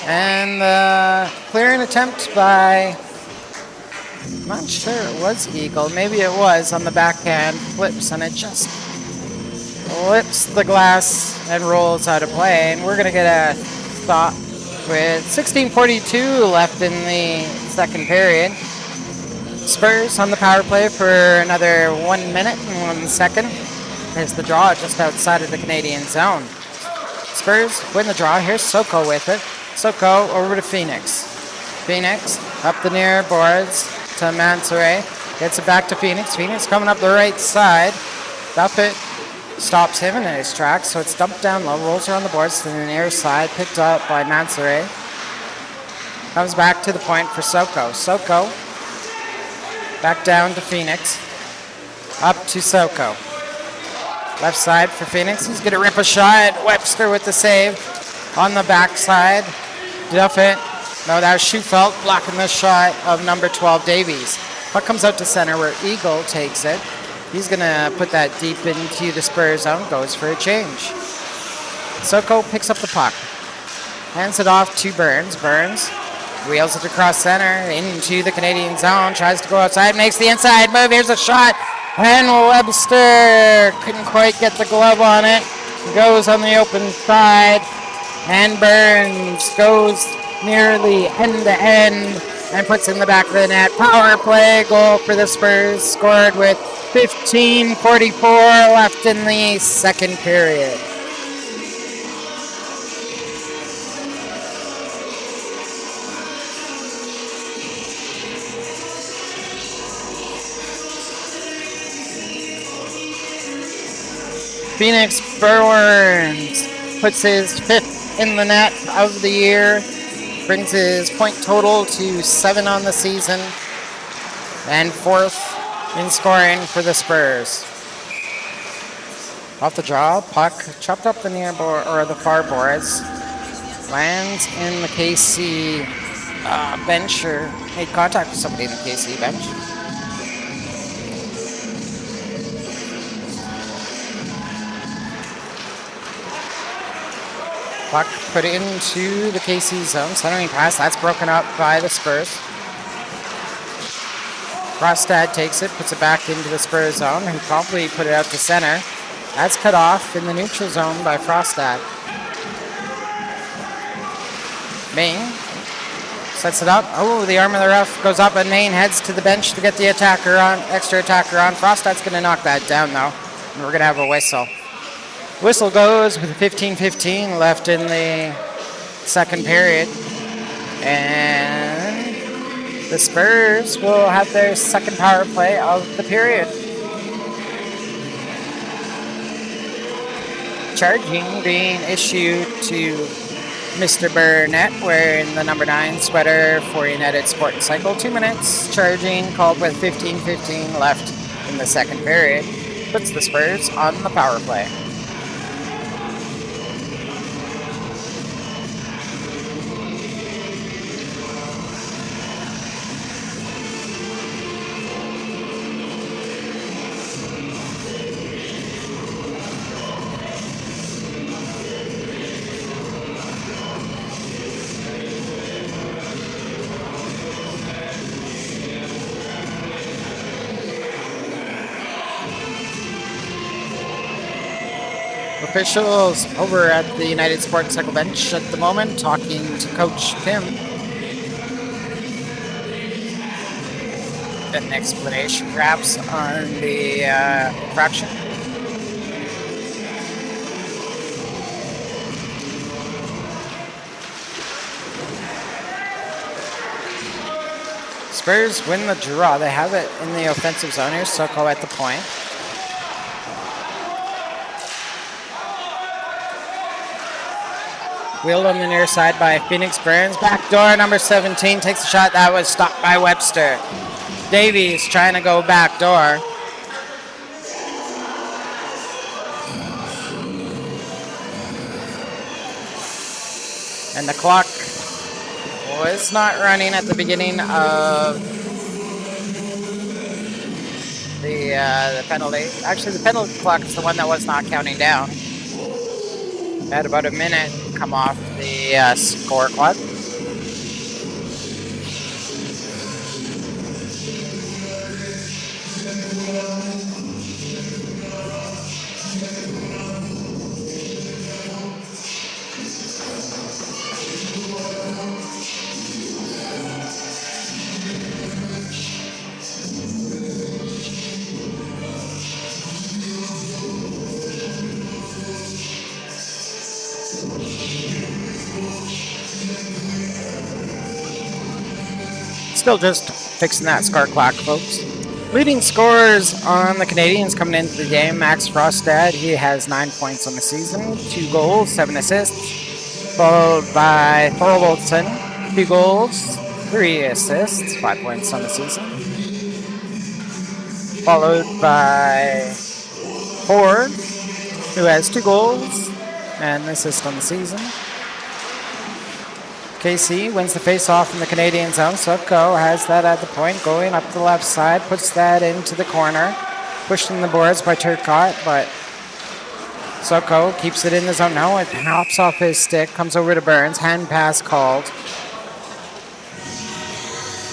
And clearing attempt by, I'm not sure it was Eagle, maybe it was, on the backhand, flips, and it just flips the glass and rolls out of play. And we're going to get a stop with 16:42 left in the second period. Spurs on the power play for another 1 minute and 1 second. There's the draw just outside of the Canadian zone. Spurs win the draw. Here's Soko with it. Soko over to Phoenix. Phoenix up the near boards to Mansoure. Gets it back to Phoenix. Phoenix coming up the right side. Duffett stops him in his tracks, so it's dumped down low. Rolls around the boards to the near side. Picked up by Mansoure. Comes back to the point for Soko. Soko back down to Phoenix. Up to Soko. Left side for Phoenix. He's going to rip a shot. Webster with the save. On the backside. Duffett. No, that was Schufelt blocking the shot of number 12, Davies. Puck comes out to center where Eagle takes it. He's going to put that deep into the Spurs zone, goes for a change. Soko picks up the puck. Hands it off to Burns. Burns wheels it across center into the Canadian zone. Tries to go outside, makes the inside move. Here's a shot. And Webster couldn't quite get the glove on it. Goes on the open side. And Burns goes nearly end to end and puts in the back of the net. Power play goal for the Spurs, scored with 15:44 left in the second period. Phoenix Burns puts his 5th in the net of the year, brings his point total to 7 on the season, and 4th in scoring for the Spurs. Off the draw, puck chopped up the near board or the far boards, lands in the KC bench, or made contact with somebody in the KC bench. Puck put into the KC zone. Centering pass. That's broken up by the Spurs. Frostad takes it, puts it back into the Spurs zone, and probably put it out to center. That's cut off in the neutral zone by Frostad. Maine sets it up. Oh, the arm of the ref goes up, and Maine heads to the bench to get the attacker on, extra attacker on. Frostad's going to knock that down, though, and we're going to have a whistle. Whistle goes with 15:15 left in the second period. And the Spurs will have their second power play of the period. Charging being issued to Mr. Burnett wearing the number 9 sweater for United Sport and Cycle. 2 minutes. Charging called with 15:15 left in the second period. Puts the Spurs on the power play. Officials over at the United Sport and Cycle bench at the moment talking to Coach Tim. Get an explanation perhaps on the infraction. Spurs win the draw. They have it in the offensive zone here. Soko at the point. Wheeled on the near side by Phoenix Burns. Backdoor, number 17 takes a shot. That was stopped by Webster. Davies trying to go backdoor. And the clock was not running at the beginning of the penalty. Actually, the penalty clock is the one that was not counting down. Had about a minute come off the score clock. Still just fixing that score clock, folks. Leading scorers on the Canadians coming into the game. Max Frostad, he has 9 points on the season, 2 goals, 7 assists. Followed by Thorvaldsen, 2 goals, 3 assists, 5 points on the season. Followed by Ford, who has 2 goals and an assist on the season. KC wins the face-off in the Canadian zone. Sutko has that at the point, going up the left side, puts that into the corner. Pushed in the boards by Turcotte, but Sutko keeps it in the zone. Now it hops off his stick, comes over to Burns, hand pass called.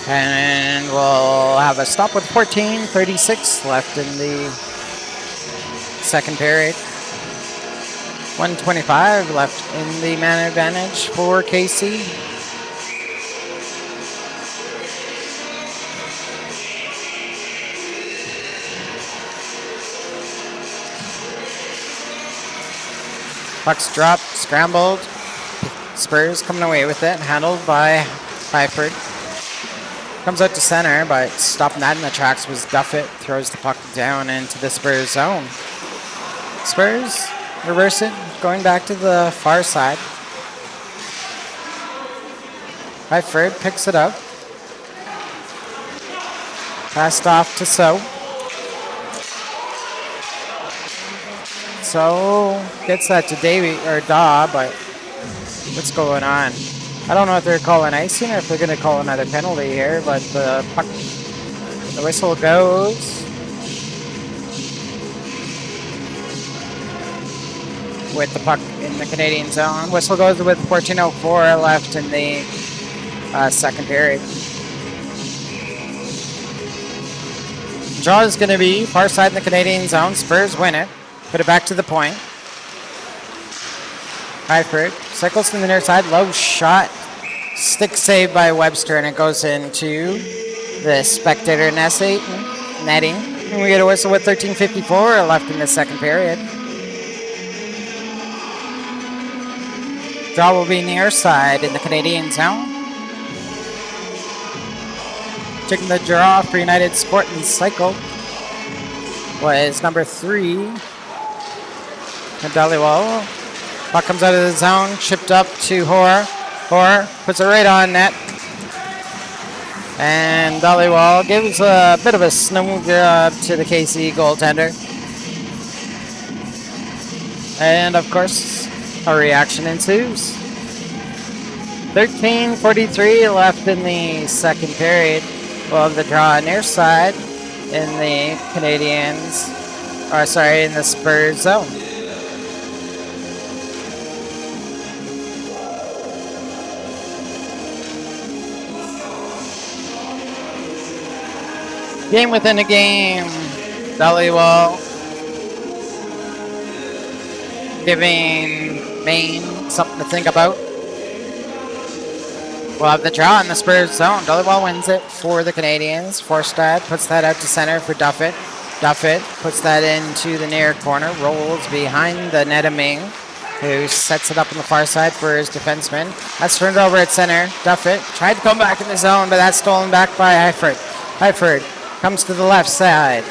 And we'll have a stop with 14:36 left in the second period. 1:25 left in the man advantage for KC. Puck's dropped, scrambled. Spurs coming away with it, handled by Byford. Comes out to center, but stopping that in the tracks was Duffett. Throws the puck down into the Spurs zone. Spurs reverse it, going back to the far side. Byford picks it up. Passed off to So. So gets that to Davey or Daw, but what's going on? I don't know if they're calling icing or if they're going to call another penalty here, but the puck, the whistle goes. With the puck in the Canadian zone. Whistle goes with 14:04 left in the second period. Draw is going to be far side in the Canadian zone. Spurs win it. Put it back to the point. Byford cycles from the near side. Low shot. Stick save by Webster, and it goes into the spectator netting. And we get a whistle with 13:54 left in the second period. Draw will be near side in the Canadian zone. Taking the draw for United Sport and Cycle was number 3. Dhaliwal. Puck comes out of the zone, chipped up to Hoare. Hoare puts it right on net. And Dhaliwal gives a bit of a snow grab to the KC goaltender. And of course, a reaction ensues. 13:43 left in the second period. We'll have the draw near side in the in the Spurs zone. Game within a game. Dhaliwal giving Maine something to think about. We'll have the draw in the Spurs zone. Dhaliwal wins it for the Canadians. Forstad puts that out to center for Duffett. Duffett puts that into the near corner, rolls behind the net of Ming, who sets it up on the far side for his defenseman. That's turned over at center. Duffett tried to come back in the zone, but that's stolen back by Eifert. Eifert comes to the left side.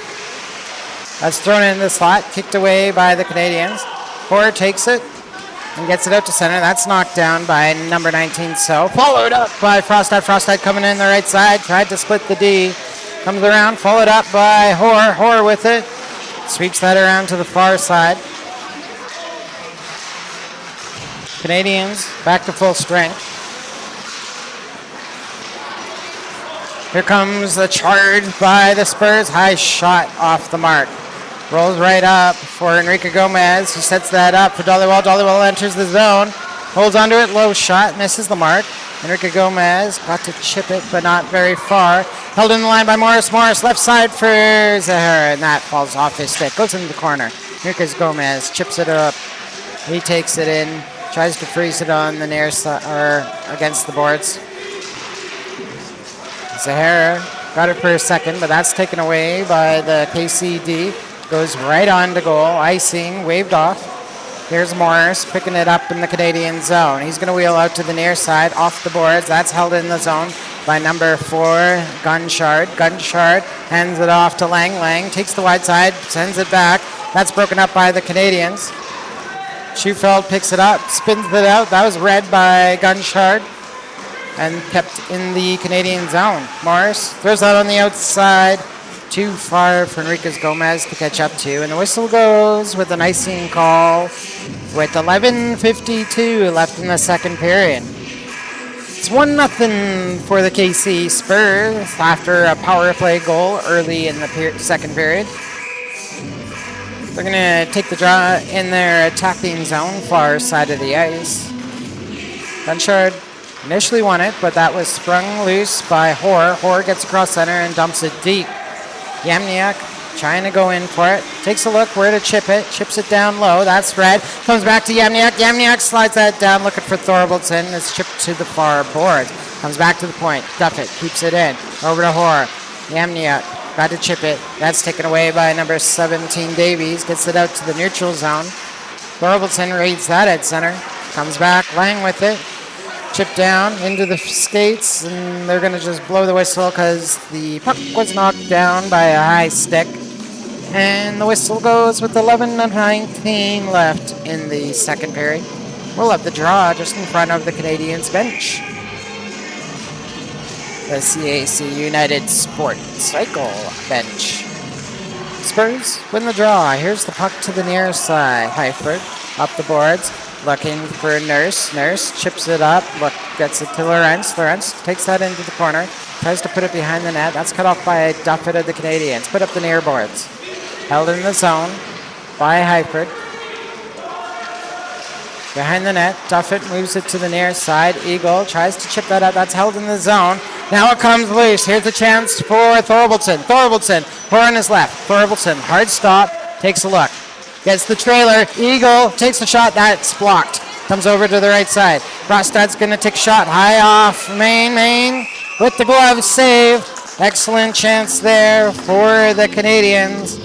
That's thrown in the slot, kicked away by the Canadians. Hoare takes it and gets it out to center. That's knocked down by number 19, So. Followed up by Frostad. Frostad coming in the right side, tried to split the D. Comes around, followed up by Hoare. Hoare with it. Sweeps that around to the far side. Canadians back to full strength. Here comes the charge by the Spurs. High shot off the mark. Rolls right up for Enrique Gomez. He sets that up for Dhaliwal. Dhaliwal enters the zone. Holds onto it. Low shot. Misses the mark. Enrique Gomez got to chip it, but not very far. Held in the line by Morris. Morris left side for Zahara, and that falls off his stick. Goes into the corner. Enrique Gomez chips it up. He takes it in. Tries to freeze it on the near side or against the boards. Zahara got it for a second, but that's taken away by the KCD. Goes right on to goal. Icing, waved off. Here's Morris picking it up in the Canadian zone. He's going to wheel out to the near side, off the boards. That's held in the zone by number 4, Gunshard. Gunshard hands it off to Lang. Lang takes the wide side, sends it back. That's broken up by the Canadians. Schufeld picks it up, spins it out. That was read by Gunshard and kept in the Canadian zone. Morris throws that on the outside. Too far for Enriquez Gomez to catch up to. And the whistle goes with an icing call with 11:52 left in the second period. It's 1-0 for the KC Spurs after a power play goal early in the second period. They're going to take the draw in their attacking zone, far side of the ice. Blanchard initially won it, but that was sprung loose by Hoare. Hoare gets across center and dumps it deep. Yamniak trying to go in for it. Takes a look where to chip it. Chips it down low. That's red. Comes back to Yamniak. Yamniak slides that down looking for Thorvaldsen. It's chipped to the far boards. Comes back to the point. Duffett keeps it in. Over to Hoare. Yamniak got to chip it. That's taken away by number 17 Davies. Gets it out to the neutral zone. Thorvaldsen reads that at center. Comes back. Lang with it. Chip down into the skates, and they're going to just blow the whistle because the puck was knocked down by a high stick. And the whistle goes with 11:19 left in the second period. We'll have the draw just in front of the Canadiens bench. The CAC United Sport Cycle bench. Spurs win the draw. Here's the puck to the near side. Heifert up the boards. Looking for Nurse. Nurse chips it up. Look, gets it to Lawrence. Lawrence takes that into the corner. Tries to put it behind the net. That's cut off by Duffett of the Canadiens. Put up the near boards. Held in the zone by Heifert. Behind the net. Duffett moves it to the near side. Eagle tries to chip that up. That's held in the zone. Now it comes loose. Here's a chance for Thorvaldsen. Thorvaldsen. Hoare on his left. Thorvaldsen. Hard stop. Takes a look. Gets the trailer. Eagle takes a shot. That's blocked. Comes over to the right side. Rostad's going to take a shot. High off. Main. With the glove save. Excellent chance there for the Canadiens.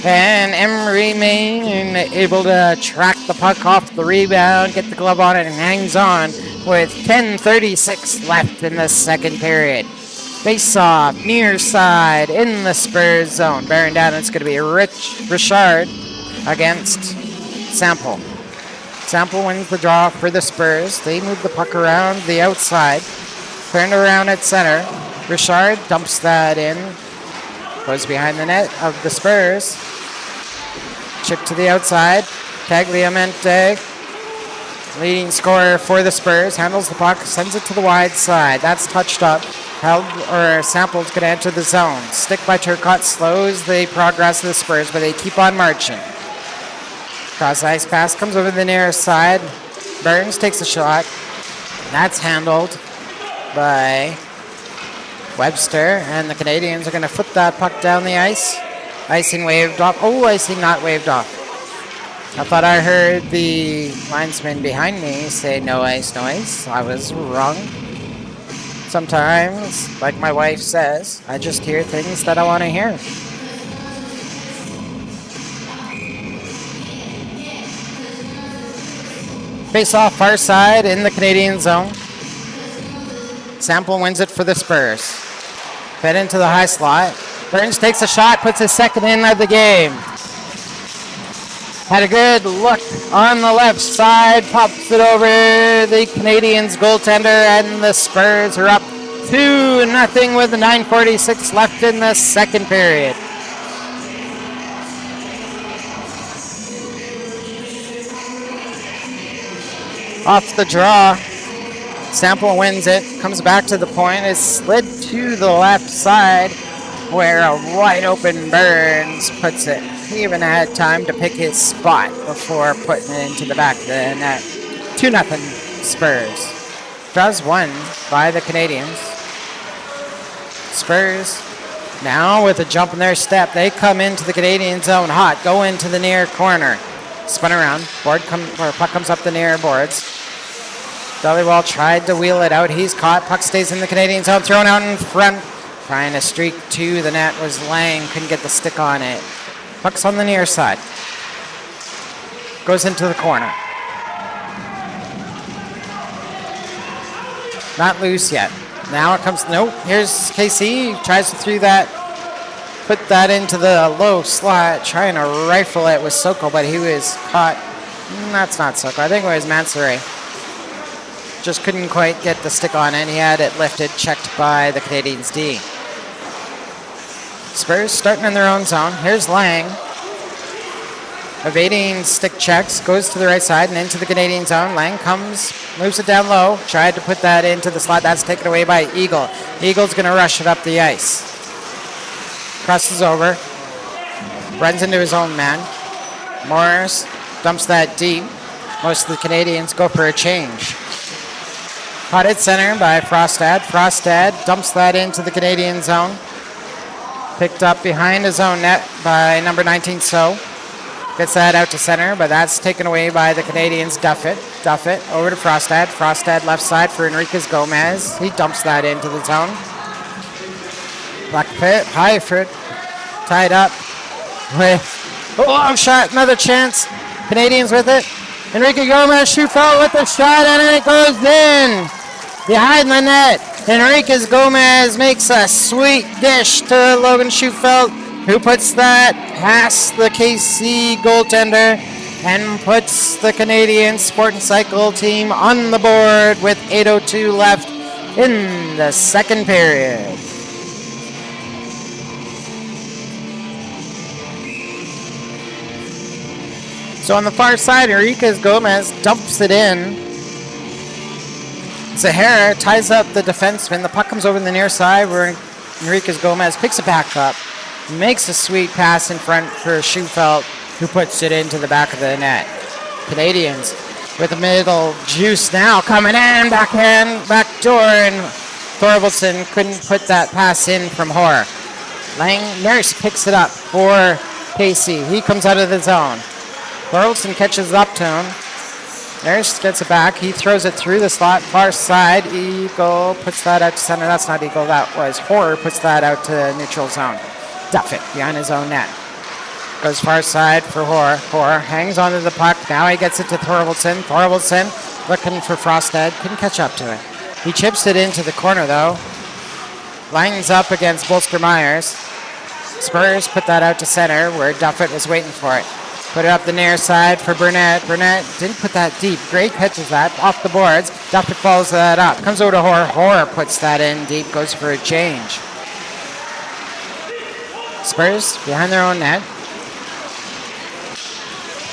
And Emery Main able to track the puck off the rebound. Get the glove on it and hangs on with 10:36 left in the second period. Face off. Near side in the Spurs zone. Bearing down. It's going to be Richard against Sample. Sample wins the draw for the Spurs. They move the puck around the outside. Turned around at center. Richard dumps that in. Goes behind the net of the Spurs. Chip to the outside. Tagliamente, leading scorer for the Spurs, handles the puck, sends it to the wide side. That's touched up. Sample's going to enter the zone. Stick by Turcotte slows the progress of the Spurs, but they keep on marching. Cross ice pass comes over the near side. Burns takes a shot. That's handled by Webster, and the Canadiens are going to flip that puck down the ice. Icing waved off. Oh, icing not waved off. I thought I heard the linesman behind me say no ice, no ice. I was wrong. Sometimes, like my wife says, I just hear things that I want to hear. Face off far side in the Canadian zone. Sample wins it for the Spurs. Fed into the high slot. Burns takes a shot, puts his second in of the game. Had a good look on the left side, pops it over the Canadiens goaltender, and the Spurs are up 2-0 with 9:46 left in the second period. Off the draw, Sample wins it, comes back to the point, is slid to the left side where a wide open Burns puts it. He even had time to pick his spot before putting it into the back of the net. 2-0 Spurs. Draws won by the Canadiens. Spurs now with a jump in their step. They come into the Canadian zone hot, go into the near corner. Spun around, puck comes up the near boards. Dollywall tried to wheel it out. He's caught. Puck stays in the Canadian zone. Thrown out in front. Trying to streak to the net was Lang. Couldn't get the stick on it. Puck's on the near side. Goes into the corner. Not loose yet. Now it comes. Nope. Here's KC. Tries to throw that. Put that into the low slot. Trying to rifle it with Soko, but he was caught. That's not Soko. I think it was Mansouri. Just couldn't quite get the stick on it. He had it lifted, checked by the Canadiens D. Spurs starting in their own zone. Here's Lang. evading stick checks, goes to the right side and into the Canadian zone. Lang moves it down low, tried to put that into the slot. That's taken away by Eagle. Eagle's going to rush it up the ice. Crosses over, runs into his own man. Morris dumps that deep. Most of the Canadians go for a change. Caught at center by Frostad. Frostad dumps that into the Canadian zone. Picked up behind his own net by number 19, So. Gets that out to center, but that's taken away by the Canadians. Duffett over to Frostad. Frostad left side for Enriquez Gomez. He dumps that into the zone. Black Pit, Highford tied up with a long shot, another chance. Canadians with it. Enrique Gomez shoots out with the shot, and it goes in behind the net. Enriquez Gomez makes a sweet dish to Logan Schufelt, who puts that past the KC goaltender and puts the Canadian Sport and Cycle team on the board with 8:02 left in the second period. So on the far side, Enriquez Gomez dumps it in. Zahara ties up the defenseman. The puck comes over the near side where Enriquez Gomez picks it back up, makes a sweet pass in front for Schufelt, who puts it into the back of the net. Canadians with the middle juice now coming in, backhand, back door, and Thorvaldsen couldn't put that pass in from Hoare. Nurse picks it up for Casey. He comes out of the zone. Thorvaldsen catches up to him. Nurse gets it back. He throws it through the slot, far side. Eagle puts that out to center. That's not Eagle, that was Hoare. Puts that out to neutral zone. Duffett behind his own net. Goes far side for Hoare. Hoare hangs onto the puck. Now he gets it to Thorvaldsen. Thorvaldsen looking for Frostad. Couldn't catch up to it. He chips it into the corner, though. Lines up against Bolsker Myers. Spurs put that out to center where Duffett was waiting for it. Put it up the near side for Burnett. Burnett didn't put that deep. Great catches that off the boards. Duffett follows that up. Comes over to Hoare. Hoare puts that in deep. Goes for a change. Spurs behind their own net.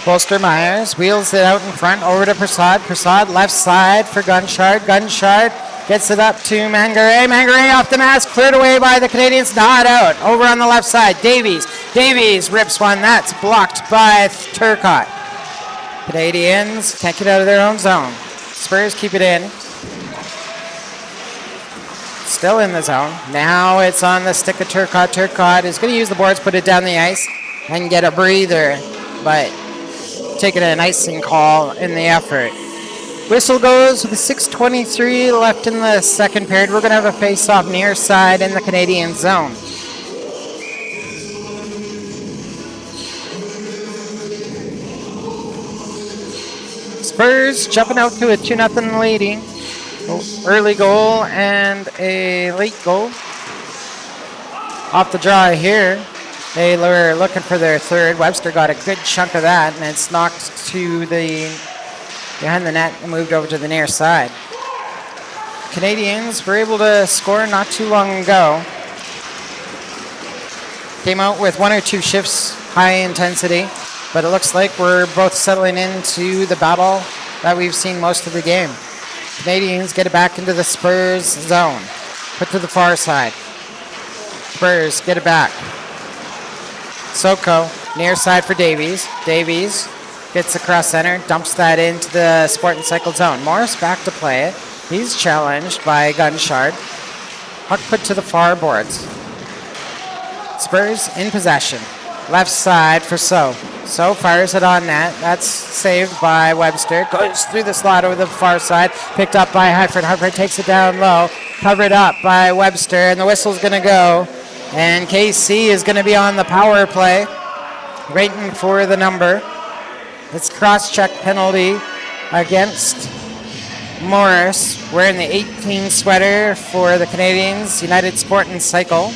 Bolster Myers wheels it out in front over to Prasad. Prasad left side for Gunshard. Gunshard gets it up to Mangare. Mangare off the mask, cleared away by the Canadians. Not out. Over on the left side. Davies. Davies rips one. That's blocked by Turcotte. Canadians can't get out of their own zone. Spurs keep it in. Still in the zone. Now it's on the stick of Turcotte. Turcotte is going to use the boards, put it down the ice, and get a breather. But taking an icing call in the effort. Whistle goes with 6:23 left in the second period. We're going to have a face-off near side in the Canadian zone. Spurs jumping out to a 2-0 leading. Early goal and a late goal. Off the draw here. They were looking for their third. Webster got a good chunk of that, and it's knocked to the behind the net and moved over to the near side. Canadians were able to score not too long ago. Came out with one or two shifts, high intensity, but it looks like we're both settling into the battle that we've seen most of the game. Canadians get it back into the Spurs zone. Put to the far side. Spurs get it back. Soko, near side for Davies. Davies gets across center, dumps that into the Sport and Cycle zone. Morris back to play it. He's challenged by Gunshard. Puck put to the far boards. Spurs in possession. Left side for So. So fires it on net. That's saved by Webster. Goes through the slot over the far side. Picked up by Hartford. Hartford takes it down low. Covered up by Webster. And the whistle's going to go. And KC is going to be on the power play. Waiting for the number. It's cross-check penalty against Morris. Wearing the 18 sweater for the Canadians. United Sport and Cycle.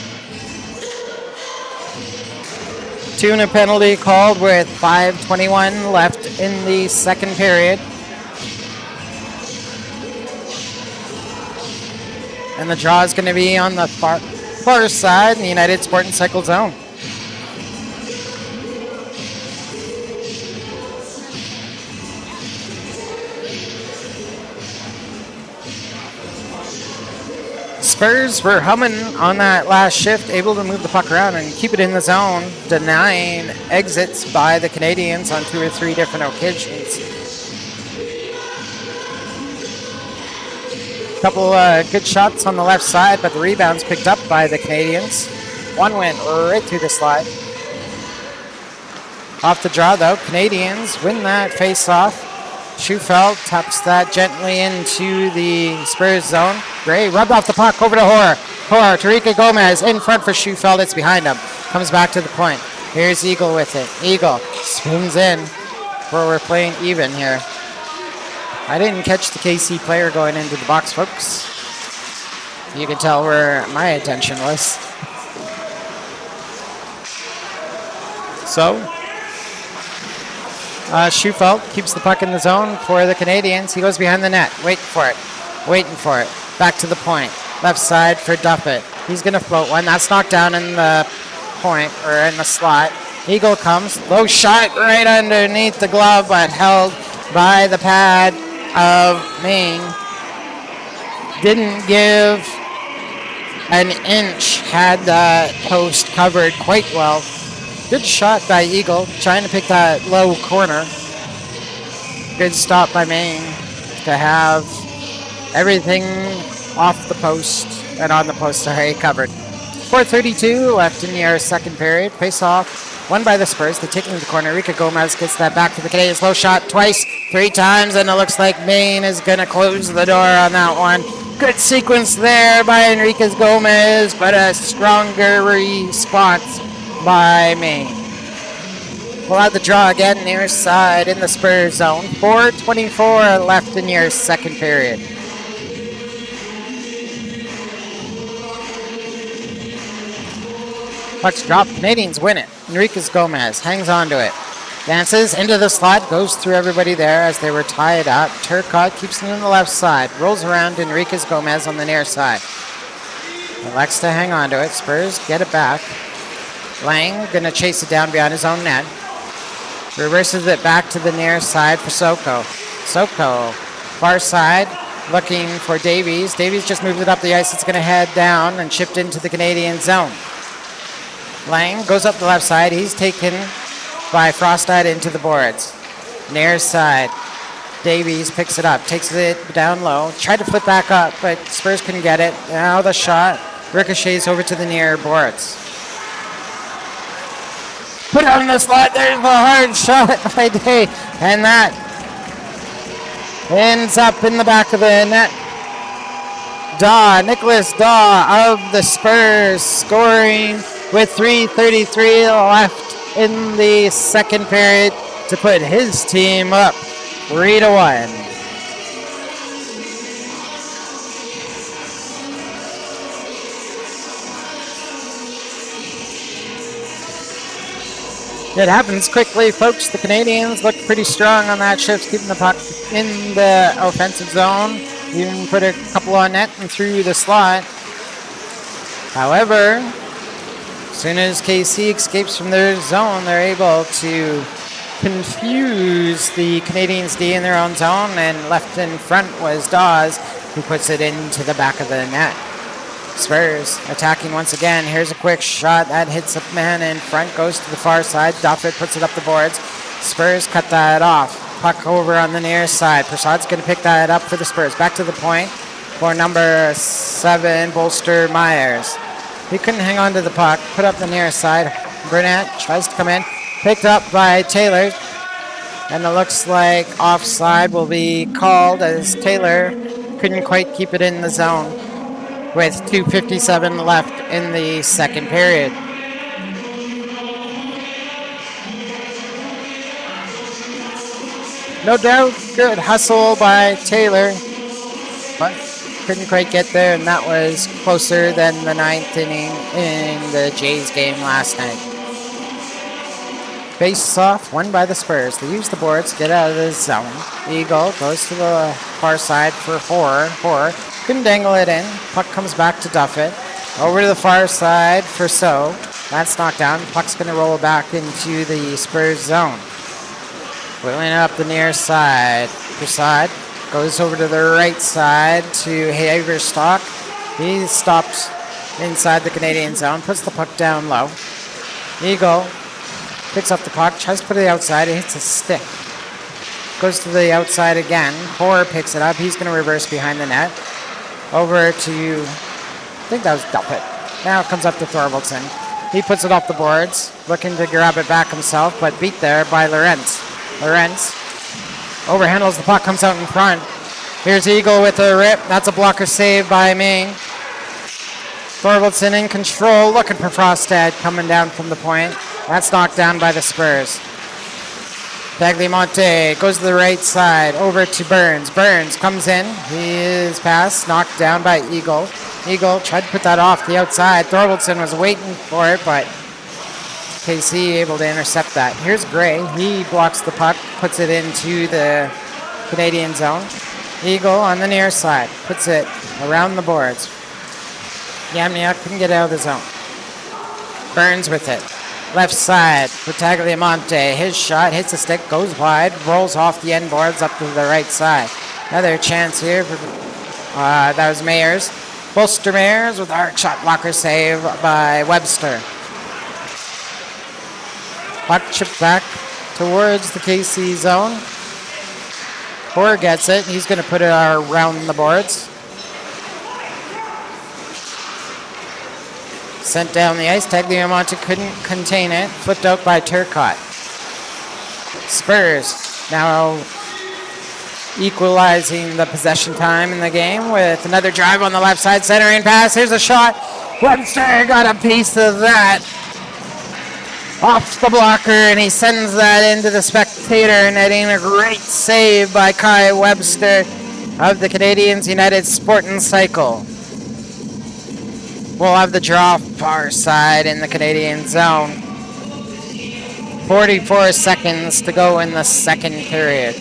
Tuna penalty called with 5:21 left in the second period. And the draw is going to be on the far side in the United Sport and Cycle zone. Spurs were humming on that last shift, able to move the puck around and keep it in the zone, denying exits by the Canadians on 2 or 3 different occasions. Couple good shots on the left side, but the rebounds picked up by the Canadians. One went right through the slide. Off the draw, though, Canadians win that face-off. Schufeld taps that gently into the Spurs zone. Gray rubbed off the puck over to Hoare. Hoare, Tarika Gomez in front for Schufeld. It's behind him. Comes back to the point. Here's Eagle with it. Eagle spins in. We're playing even here. I didn't catch the KC player going into the box, folks. You can tell where my attention was. So, Schufeld keeps the puck in the zone for the Canadians. He goes behind the net, waiting for it. Back to the point. Left side for Duffett. He's going to float one. That's knocked down in the point, or in the slot. Eagle comes. Low shot right underneath the glove, but held by the pad of Maine. Didn't give an inch. Had the post covered quite well. Good shot by Eagle, trying to pick that low corner. Good stop by Maine to have everything off the post and on the post covered. 4:32 left in the second period. Face off, won by the Spurs. They're taking the corner. Rika Gomez gets that back for the Canadians. Low shot twice, 3 times, and it looks like Maine is going to close the door on that one. Good sequence there by Enriquez Gomez, but a stronger response by Maine. We'll have the draw again near side in the Spurs zone. 4:24 left in your second period. Puck's dropped. Canadians win it. Enriquez Gomez hangs on to it. Dances into the slot. Goes through everybody there as they were tied up. Turcotte keeps it on the left side. Rolls around Enriquez Gomez on the near side. Elects to hang on to it. Spurs get it back. Lang gonna chase it down behind his own net. Reverses it back to the near side for Soko. Soko, far side, looking for Davies. Davies just moved it up the ice. It's gonna head down and chipped into the Canadian zone. Lang goes up the left side. He's taken by Frostad into the boards. Near side. Davies picks it up, takes it down low. Tried to flip back up, but Spurs couldn't get it. Now the shot ricochets over to the near boards. Put it on the slot. There's the hard shot by Day. And that ends up in the back of the net. Nicholas Daw of the Spurs scoring with 3:33 left in the second period to put his team up 3-1. It happens quickly, folks. The Canadians look pretty strong on that shift, keeping the puck in the offensive zone. Even put a couple on net and through the slot. However, as soon as KC escapes from their zone, they're able to confuse the Canadians D in their own zone, and left in front was Dawes, who puts it into the back of the net. Spurs attacking once again. Here's a quick shot that hits a man in front, goes to the far side. Duffett puts it up the boards. Spurs cut that off. Puck over on the near side. Prasad's going to pick that up for the Spurs. Back to the point for number 7, Bolster Myers. He couldn't hang on to the puck. Put up the near side. Burnett tries to come in. Picked up by Taylor. And it looks like offside will be called as Taylor couldn't quite keep it in the zone, with 2:57 left in the second period. No doubt, good hustle by Taylor, but couldn't quite get there, and that was closer than the 9th inning in the Jays game last night. Face off, won by the Spurs. They use the boards, get out of the zone. Eagle goes to the far side for Hoare. Couldn't dangle it in. Puck comes back to Duffett. Over to the far side for So. That's knocked down. Puck's going to roll back into the Spurs zone. Wheeling up the near side. Prasad goes over to the right side to Haverstock. He stops inside the Canadian zone, puts the puck down low. Eagle picks up the puck, tries to put it outside, it hits a stick. Goes to the outside again. Hoare picks it up. He's going to reverse behind the net. Over to, I think that was Duffett. Now it comes up to Thorvaldson. He puts it off the boards, looking to grab it back himself, but beat there by Lorentz. Lorentz overhandles the puck, comes out in front. Here's Eagle with a rip. That's a blocker save by Ming. Thorvaldson in control, looking for Frostad coming down from the point. That's knocked down by the Spurs. Tagliamonte goes to the right side, over to Burns. Burns comes in. His pass knocked down by Eagle. Eagle tried to put that off the outside. Thorvaldson was waiting for it, but KC able to intercept that. Here's Gray. He blocks the puck, puts it into the Canadian zone. Eagle on the near side, puts it around the boards. Yamniak couldn't get out of the zone. Burns with it. Left side for Tagliamonte. His shot hits the stick, goes wide, rolls off the end boards up to the right side. Another chance here for that was Mayers. Bolster Mayers with our shot blocker save by Webster. Puck chipped back towards the KC zone. Hoare gets it. He's going to put it around the boards. Sent down the ice. Tagliamonte couldn't contain it. Flipped out by Turcotte. Spurs now equalizing the possession time in the game with another drive on the left side. Centering pass. Here's a shot. Webster got a piece of that. Off the blocker, and he sends that into the spectator netting. A great save by Kai Webster of the Canadians United Sporting Cycle. We'll have the draw far side in the Canadian zone. 44 seconds to go in the second period.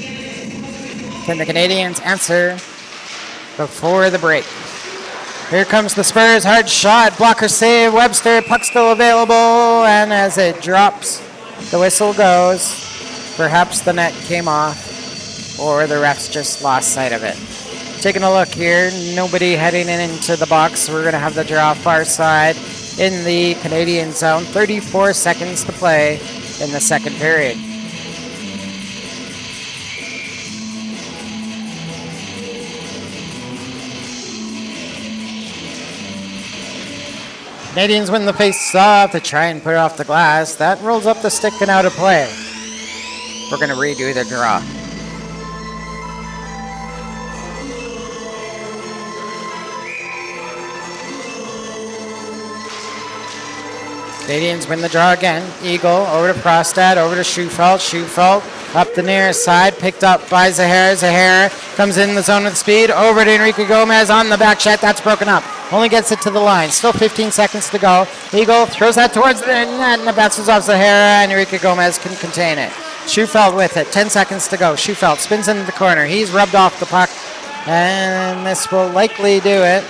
Can the Canadians answer before the break? Here comes the Spurs, hard shot, blocker save, Webster, puck still available, and as it drops, the whistle goes. Perhaps the net came off, or the refs just lost sight of it. Taking a look here, nobody heading into the box. We're going to have the draw far side in the Canadian zone. 34 seconds to play in the second period. Canadians win the face-off to try and put it off the glass. That rolls up the stick and out of play. We're going to redo the draw. Canadians win the draw again. Eagle over to Frostad, over to Schufelt. Schufelt up the near side, picked up by Zahara. Zahara comes in the zone with speed, over to Enrique Gomez on the back check. That's broken up. Only gets it to the line. Still 15 seconds to go. Eagle throws that towards the net, and the bounces off Zahara, and Enrique Gomez can contain it. Schufelt with it. 10 seconds to go. Schufelt spins into the corner. He's rubbed off the puck, and this will likely do it.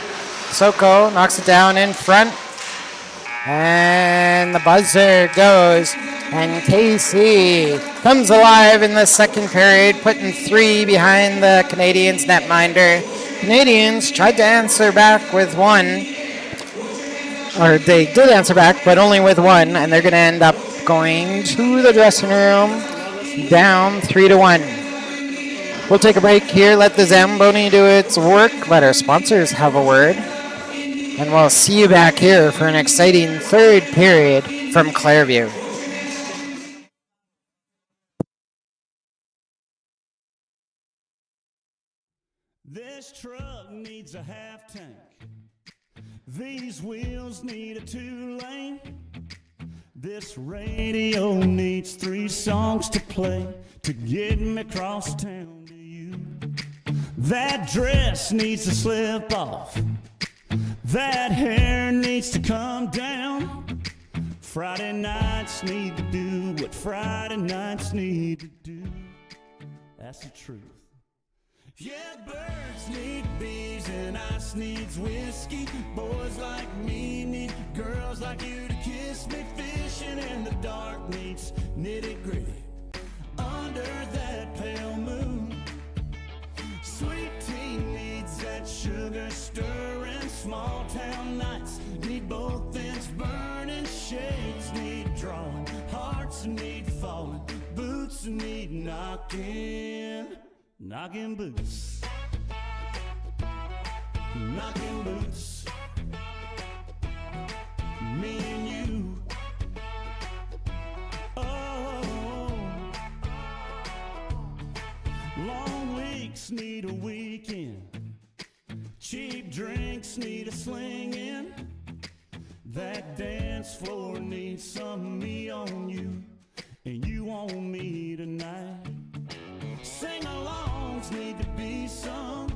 Soko knocks it down in front. And the buzzer goes, and KC comes alive in the second period, putting 3 behind the Canadians netminder. Canadians tried to answer back with 1, or they did answer back, but only with 1, and they're going to end up going to the dressing room down 3-1. We'll take a break here, let the Zamboni do its work, let our sponsors have a word. And we'll see you back here for an exciting third period from Clareview. This truck needs a half tank. These wheels need a 2-lane. This radio needs 3 songs to play to get me across town to you. That dress needs to slip off. That hair needs to come down. Friday nights need to do what Friday nights need to do. That's the truth. Yeah, birds need bees and ice needs whiskey. Boys like me need girls like you to kiss me. Fishing in the dark needs nitty gritty. Under that pale moon, sweet tea needs that sugar stirring. Small knocking, knocking boots, knocking boots. Me and you. Oh, long weeks need a weekend. Cheap drinks need a slinging. That dance floor needs some me on you, and you on me tonight. Sing-alongs need to be sung.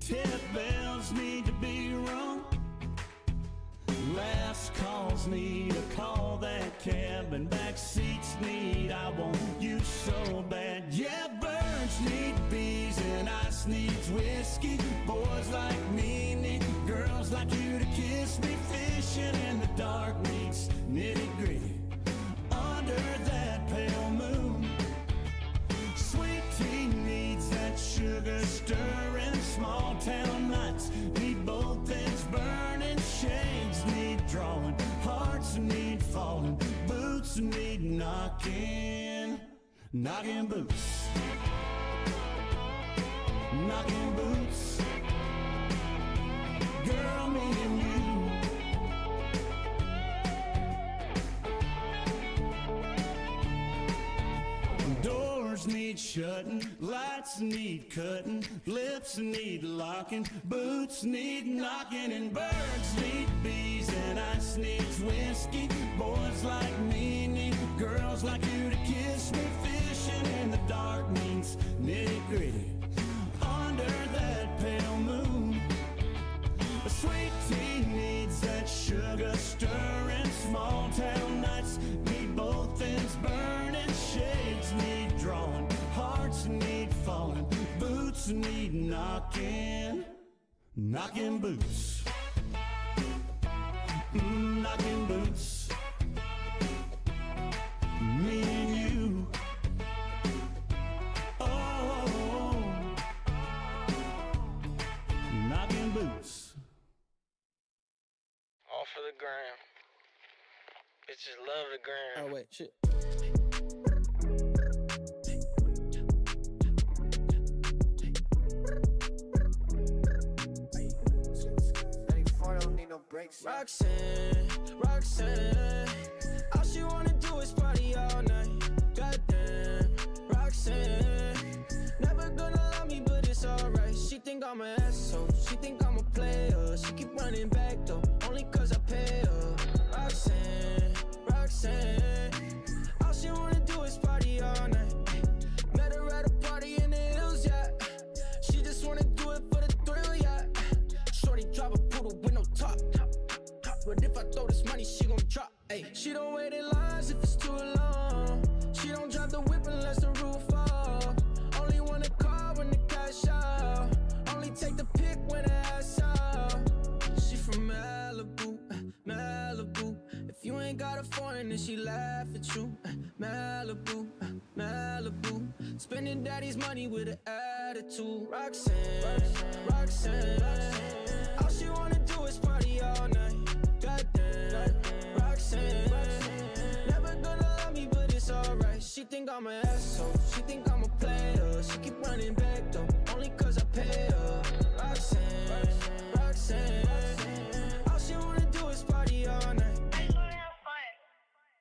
Tip bells need to be rung. Last calls need a call that cab, and back seats need I want you so bad. Yeah, birds need bees and ice needs whiskey. Boys like me need girls like you to kiss me. Fishing in the dark needs nitty-gritty under that pale moon. Sweet tea needs that sugar stirring. Small town nights need both ends burning. Shades need drawing, hearts need falling, boots need knocking, knocking boots, knocking boots. Girl, me and you. Doors need shutting, lights need cutting, lips need locking, boots need knocking, and birds need bees and ice needs whiskey. Boys like me need girls like you to kiss me. Fishing in the dark means nitty-gritty under that pale moon. A sweet tea needs that sugar stirring. Small town nights need both ends burning. Shades need drawing, hearts need falling, boots need knocking, knocking boots, knocking boots. Me and you. Oh, knocking boots. All for the gram. Bitches love the gram. Oh, wait, shit. Roxanne, Roxanne, all she wanna do is party all night. Goddamn, Roxanne, never gonna love me, but it's alright. She think I'm an asshole, she think I'm a player. She keep running back though, only cause I pay her. Roxanne, Roxanne, all she wanna do is party all night. Met her at a party in the hills, yeah. She just wanna do it for the thrill, yeah. Shorty drive a poodle with no top. But if I throw this money, she gon' drop. Ay, she don't wait in lines if it's too long. She don't drive the whip unless the roof off. Only want a car when the cash out. Only take the pic when the ass out. She from Malibu, Malibu. If you ain't got a foreign, then she laugh at you. Malibu, Malibu. Spending daddy's money with an attitude. Roxanne, Roxanne, all she wanna do is party all night. Goddamn, Roxanne, never gonna love me, but it's alright. She think I'm an asshole, she think I'm a player. She keep running back though, only cause I pay her. Roxanne, Roxanne, all she wanna do is party all night.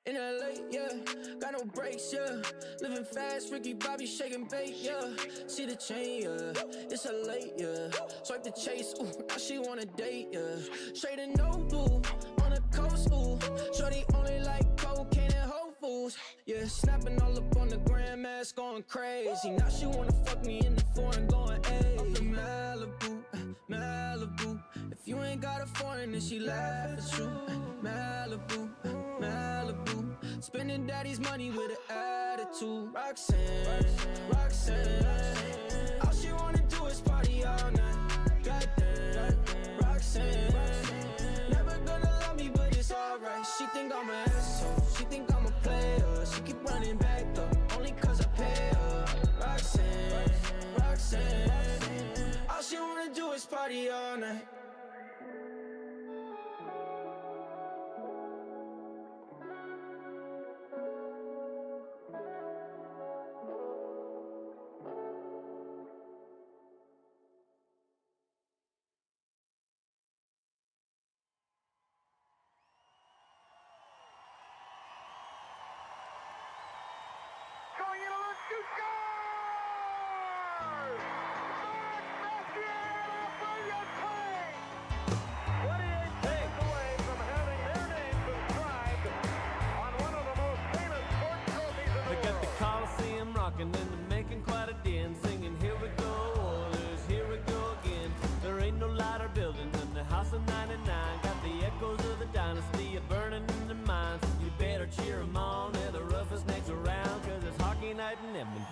In LA, yeah, got no brakes, yeah. Living fast, Ricky Bobby shaking bait, yeah. See the chain, yeah, it's a late, yeah. Swipe the chase, ooh, now she wanna date, yeah. Straight and no blue, on the coast, ooh. Shorty only like cocaine and Whole Foods, yeah. Snapping all up on the grandmas, going crazy. Now she wanna fuck me in the foreign, going ayy. Up in Malibu, Malibu. If you ain't got a foreign, then she laugh at you. Malibu, Malibu. Spending daddy's money with an attitude. Roxanne, Roxanne, all she wanna do is party all night. Goddamn, Roxanne, never gonna love me, but it's alright. She think I'm an asshole, she think I'm a player. She keep running back though, only cause I pay her. Roxanne, Roxanne, all she wanna do is party all night.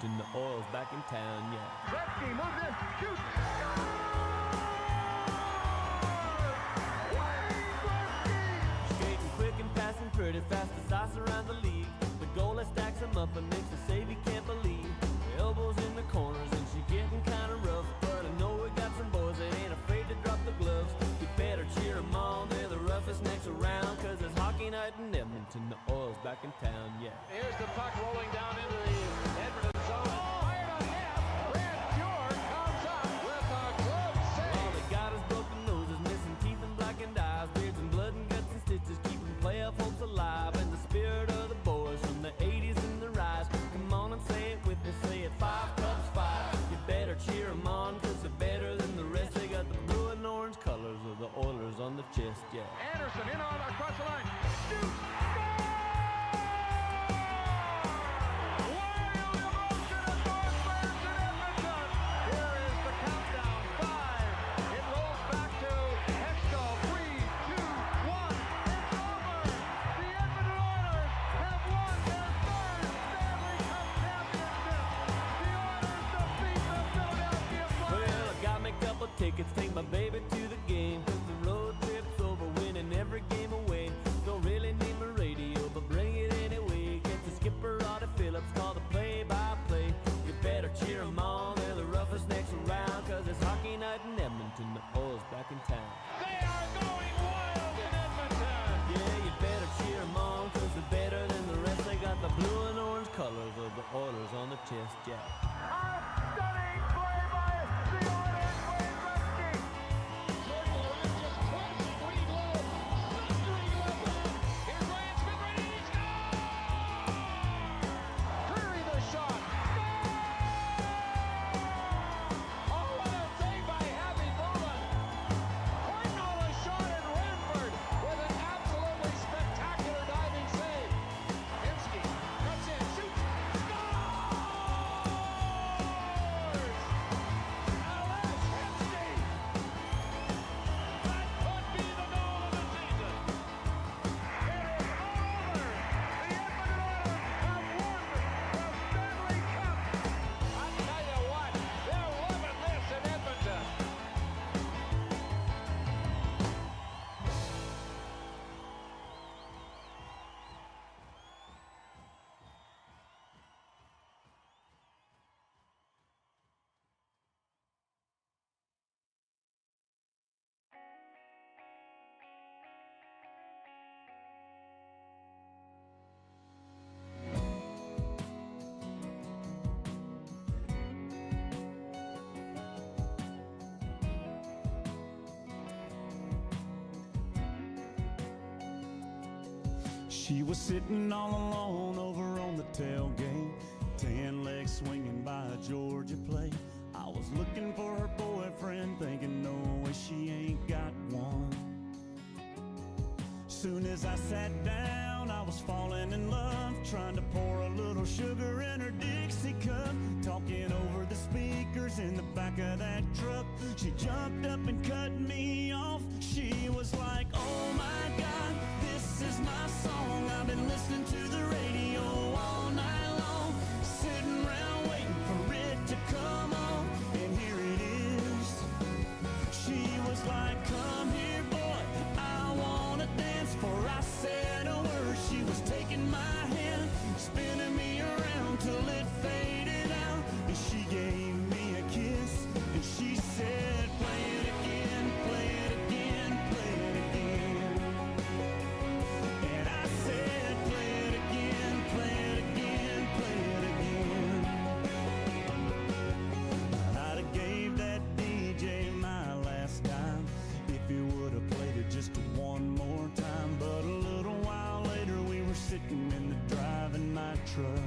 Edmonton, the Oil's back in town, yeah. Gretzky moves in, shoots. Skating quick and passing pretty fast, the ice around the league. The goalie stacks him up and makes a save he can't believe. Elbows in the corners and she's getting kinda rough, but I know we got some boys that ain't afraid to drop the gloves. You better cheer 'em on, they're the roughest necks around, 'cause it's hockey night in Edmonton, the Oil's back in town, yeah. Here's the puck rolling down into the Edmonton zone. Fired on net. Brad Fjord comes up with a glove save. All they got is broken noses, missing teeth and blackened eyes, beards and blood and guts and stitches, keeping playoff hopes alive. And the spirit of the boys from the 80s in the rise. Come on and say it with me, say it 5 cups 5. You better cheer 'em on, 'cause they're better than the rest. They got the blue and orange colors of the Oilers on the chest, yeah. Anderson in on across the line. Shoot! Wild emotion at North Spurs in Edmonton. Here is the countdown. 5. It rolls back to Hexto. 3, 2, 1. It's over. The Edmonton Oilers have won their 3rd Stanley Cup championship. The Oilers defeat the Philadelphia Flyers. Well, I got me a couple tickets, take my baby to the game, 'cause the road trip's over, winning every game away. Don't really need my radio, but bring it anyway. Get the skipper Roddy Phillips, call the play-by-play. You better cheer 'em on, they're the roughest necks around, 'cause it's hockey night in Edmonton, the Oil's back in town. They are going wild in Edmonton. Yeah, you better cheer 'em on, 'cause they're better than the rest. They got the blue and orange colors of the Oilers on the chest, yeah. A stunning play by the Oilers, Wayne Gretzky. Just classic lead low. Thundering left hand. Here's Ryan Smith ready to score. Drury the shot. Oh, what a save by Happy Bowman. Pointing a shot at Ranford with an absolutely spectacular diving save. Hemsky cuts in, shoots, scores! Alex Hemsky! That could be the goal of the season. It is over. The Edmonton Oilers have won the Stanley Cup. I tell you what, they're loving this in Edmonton. She was sitting all alone over on the tailgate, 10 legs swinging by a Georgia plate. I was looking for her boyfriend, thinking no way she ain't got one. Soon as I sat down, I was falling in love, trying to pour a little sugar in her Dixie cup, talking over the speakers in the back of that truck. She jumped up and cut me off. She was like, oh my God, this is my song. I've been listening to the radio all night long, sitting around waiting for it to come on, and here it is. She was like, come here boy, I wanna dance. Before I said a word, she was taking my hand, spinning me around till it faded out, and she gave me a kiss, and she said, play it again, play it again, play it again. And I said, play it again, play it again, play it again. I'd have gave that DJ my last dime if he would have played it just one more time. But a little while later we were sitting in the driving my truck.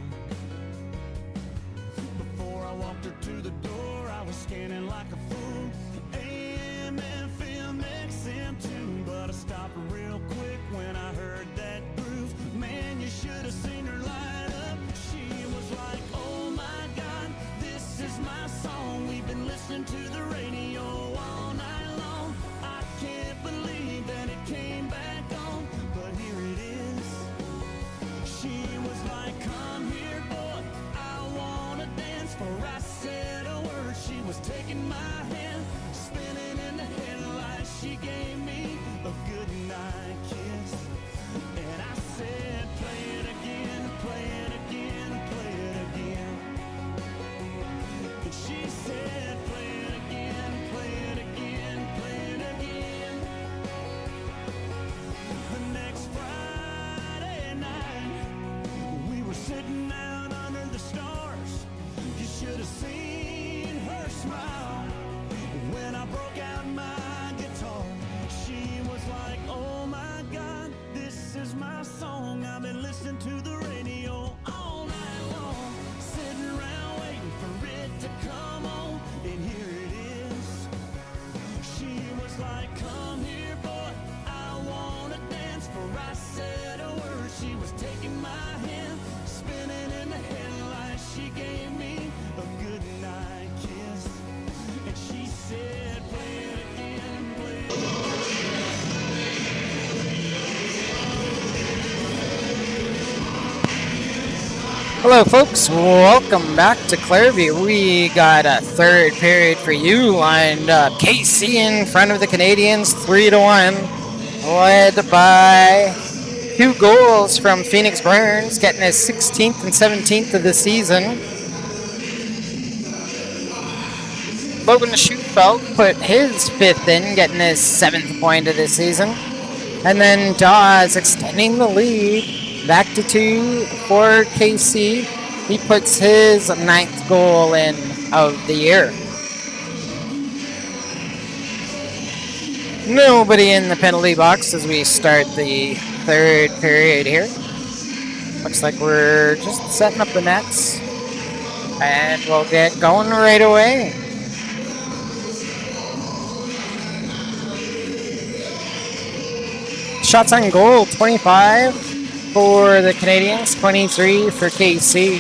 Before I walked her to the door, I was scanning like a fool, AM, FM, XM too. But I stopped real quick when I heard that groove. Man, you should have seen her light up. She was like, oh my God, this is my song. We've been listening to the radio all night long. I can't believe that it came back on, but here it is. She was like, come here boy, I wanna dance. sitting out under the stars. You should have seen her smile when I broke out my guitar. She was like, oh my God, this is my song. I've been listening to the radio all night long, sitting around waiting for it to come on, and here it is. She was like, come here, boy, I wanna dance. For I said a word, she was taking my hand, spinning in the headlights. She gave me a good night kiss, and she said, play it again, play it again. Hello, folks. Welcome back to Clareview. We got a third period for you lined up. KC in front of the Canadians, 3-1, led by 2 goals from Phoenix Burns, getting his 16th and 17th of the season. Logan Schufelt put his 5th in, getting his 7th point of the season. And then Dawes extending the lead back to 2 for KC. He puts his 9th goal in of the year. Nobody in the penalty box as we start the third period here. Looks like we're just setting up the nets. And we'll get going right away. Shots on goal, 25 for the Canadians, 23 for KC.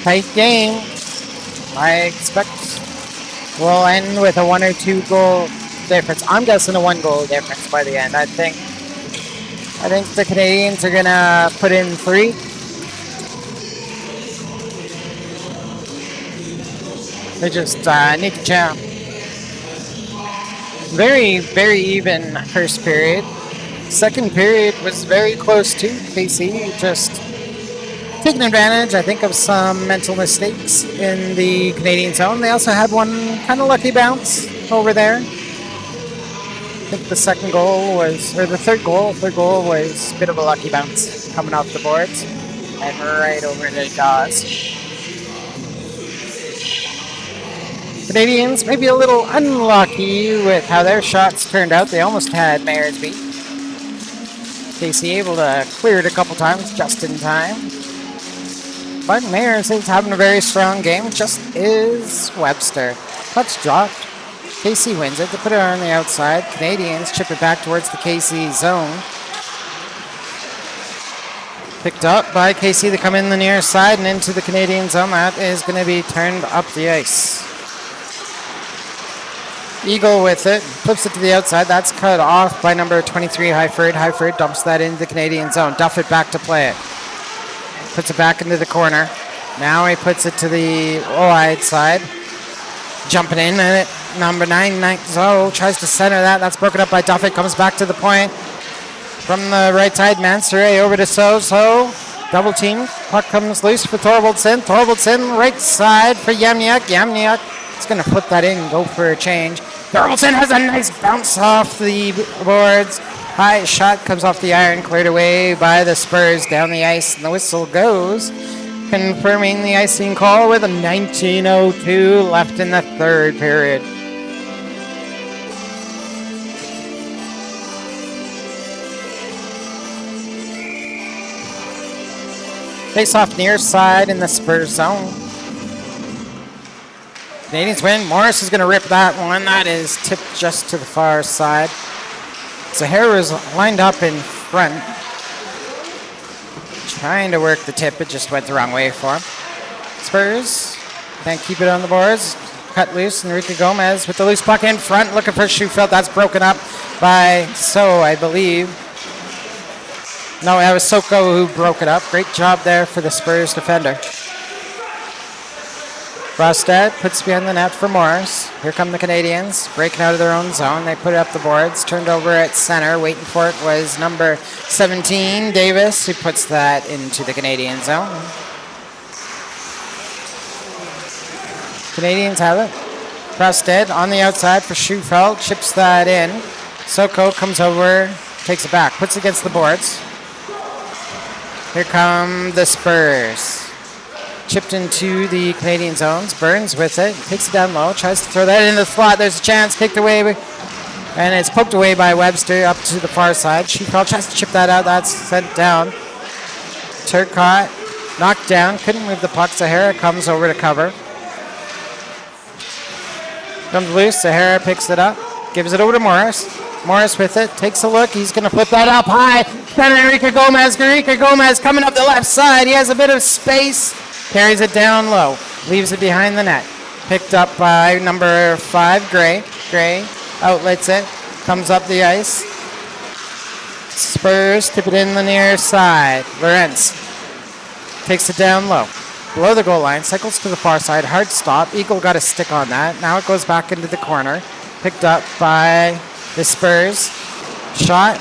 Tight game. I expect we'll end with a 1 or 2 goal difference. I'm guessing a 1 goal difference by the end. I think the Canadians are gonna put in 3. They just need to jump. Very, very even first period. Second period was very close to KC, just taking advantage, I think, of some mental mistakes in the Canadian zone. They also had one kind of lucky bounce over there. I think the second goal was, or the third goal was a bit of a lucky bounce coming off the boards and right over to Dawes. Canadians maybe a little unlucky with how their shots turned out. They almost had Mayers beat. KC able to clear it a couple times just in time. But Mayers is having a very strong game, just is Webster. Puck's dropped. KC wins it. They put it on the outside. Canadians chip it back towards the KC zone. Picked up by KC. They come in the near side and into the Canadian zone. That is going to be turned up the ice. Eagle with it, flips it to the outside. That's cut off by number 23, Highford. Highford dumps that into the Canadian zone. Duff it back to play it. Puts it back into the corner. Now he puts it to the wide side. Jumping in at it. Number 9, Zoe tries to center that. That's broken up by Duffett. Comes back to the point. From the right side, Mansoret over to So. Double team. Puck comes loose for Thorvaldsen. Thorvaldsen right side for Yamniak. Yamniak is going to flip that in and go for a change. Thorvaldsen has a nice bounce off the boards. High shot comes off the iron, cleared away by the Spurs down the ice, and the whistle goes, confirming the icing call with a 19:02 left in the third period. Face off near side in the Spurs zone. Canadians win. Morris is going to rip that one. That is tipped just to the far side. Zahara is lined up in front, trying to work the tip. It just went the wrong way for him. Spurs can't keep it on the boards. Cut loose. Enrique Gomez with the loose puck in front, looking for Schufelt. That's broken up by I believe. No, that was Soko who broke it up. Great job there for the Spurs defender. Rostad puts behind the net for Morris. Here come the Canadians, breaking out of their own zone. They put it up the boards, turned over at center. Waiting for it was number 17, Davis, who puts that into the Canadian zone. Canadians have it. Rostad on the outside for Schufelt, chips that in. Soko comes over, takes it back, puts it against the boards. Here come the Spurs. Chipped into the Canadian zones. Burns with it. Takes it down low. Tries to throw that into the slot. There's a chance. Kicked away. And it's poked away by Webster up to the far side. Sheepfeld tries to chip that out. That's sent down. Turcotte knocked down. Couldn't move the puck. Sahara comes over to cover. Comes loose. Sahara picks it up. Gives it over to Morris. Morris with it. Takes a look. He's going to flip that up high. Then Enrique Gomez. Enrique Gomez coming up the left side. He has a bit of space. Carries it down low. Leaves it behind the net. Picked up by number 5, Gray. Gray outlets it. Comes up the ice. Spurs tip it in the near side. Lorentz takes it down low. Below the goal line. Cycles to the far side. Hard stop. Eagle got a stick on that. Now it goes back into the corner. Picked up by the Spurs. Shot.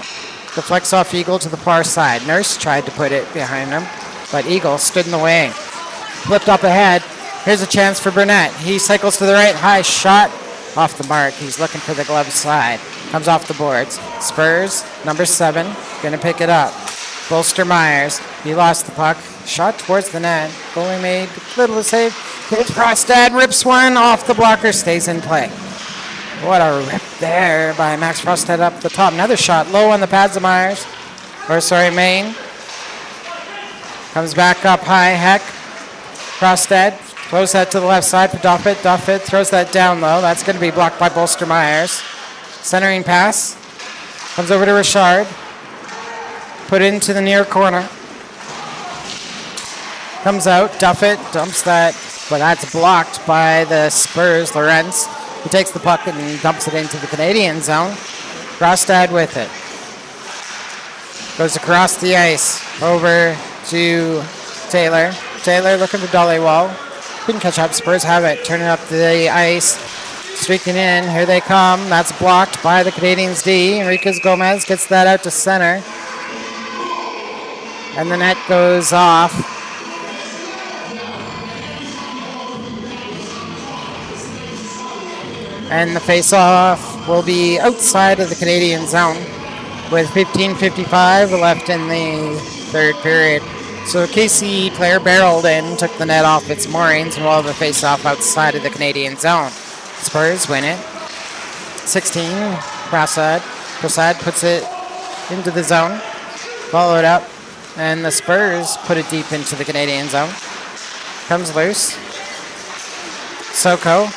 Deflects off Eagle to the far side. Nurse tried to put it behind him, but Eagle stood in the way. Flipped up ahead. Here's a chance for Burnett. He cycles to the right. High shot. Off the mark. He's looking for the glove side. Comes off the boards. Spurs, number 7, going to pick it up. Bolster Myers. He lost the puck. Shot towards the net. Goalie made a little save. Here's Frostad. Rips one off the blocker. Stays in play. What a rip there by Max Frostad up the top. Another shot low on the pads of Myers. Maine. Comes back up high. Heck. Frostad throws that to the left side for Duffett. Duffett throws that down low. That's going to be blocked by Bolster Myers. Centering pass. Comes over to Richard. Put into the near corner. Comes out. Duffett dumps that, but that's blocked by the Spurs. Lorentz. He takes the puck and dumps it into the Canadian zone. Frostad with it. Goes across the ice over to Taylor. Taylor looking for Dollywall. Couldn't catch up. Spurs have it. Turning up the ice. Streaking in. Here they come. That's blocked by the Canadians D. Enriquez Gomez gets that out to center. And the net goes off. And the face-off will be outside of the Canadian zone with 15:55 left in the third period. So KC player barreled in, took the net off its moorings, and will have a face-off outside of the Canadian zone. Spurs win it. 16, Prasad puts it into the zone. Followed up, and the Spurs put it deep into the Canadian zone. Comes loose. Soko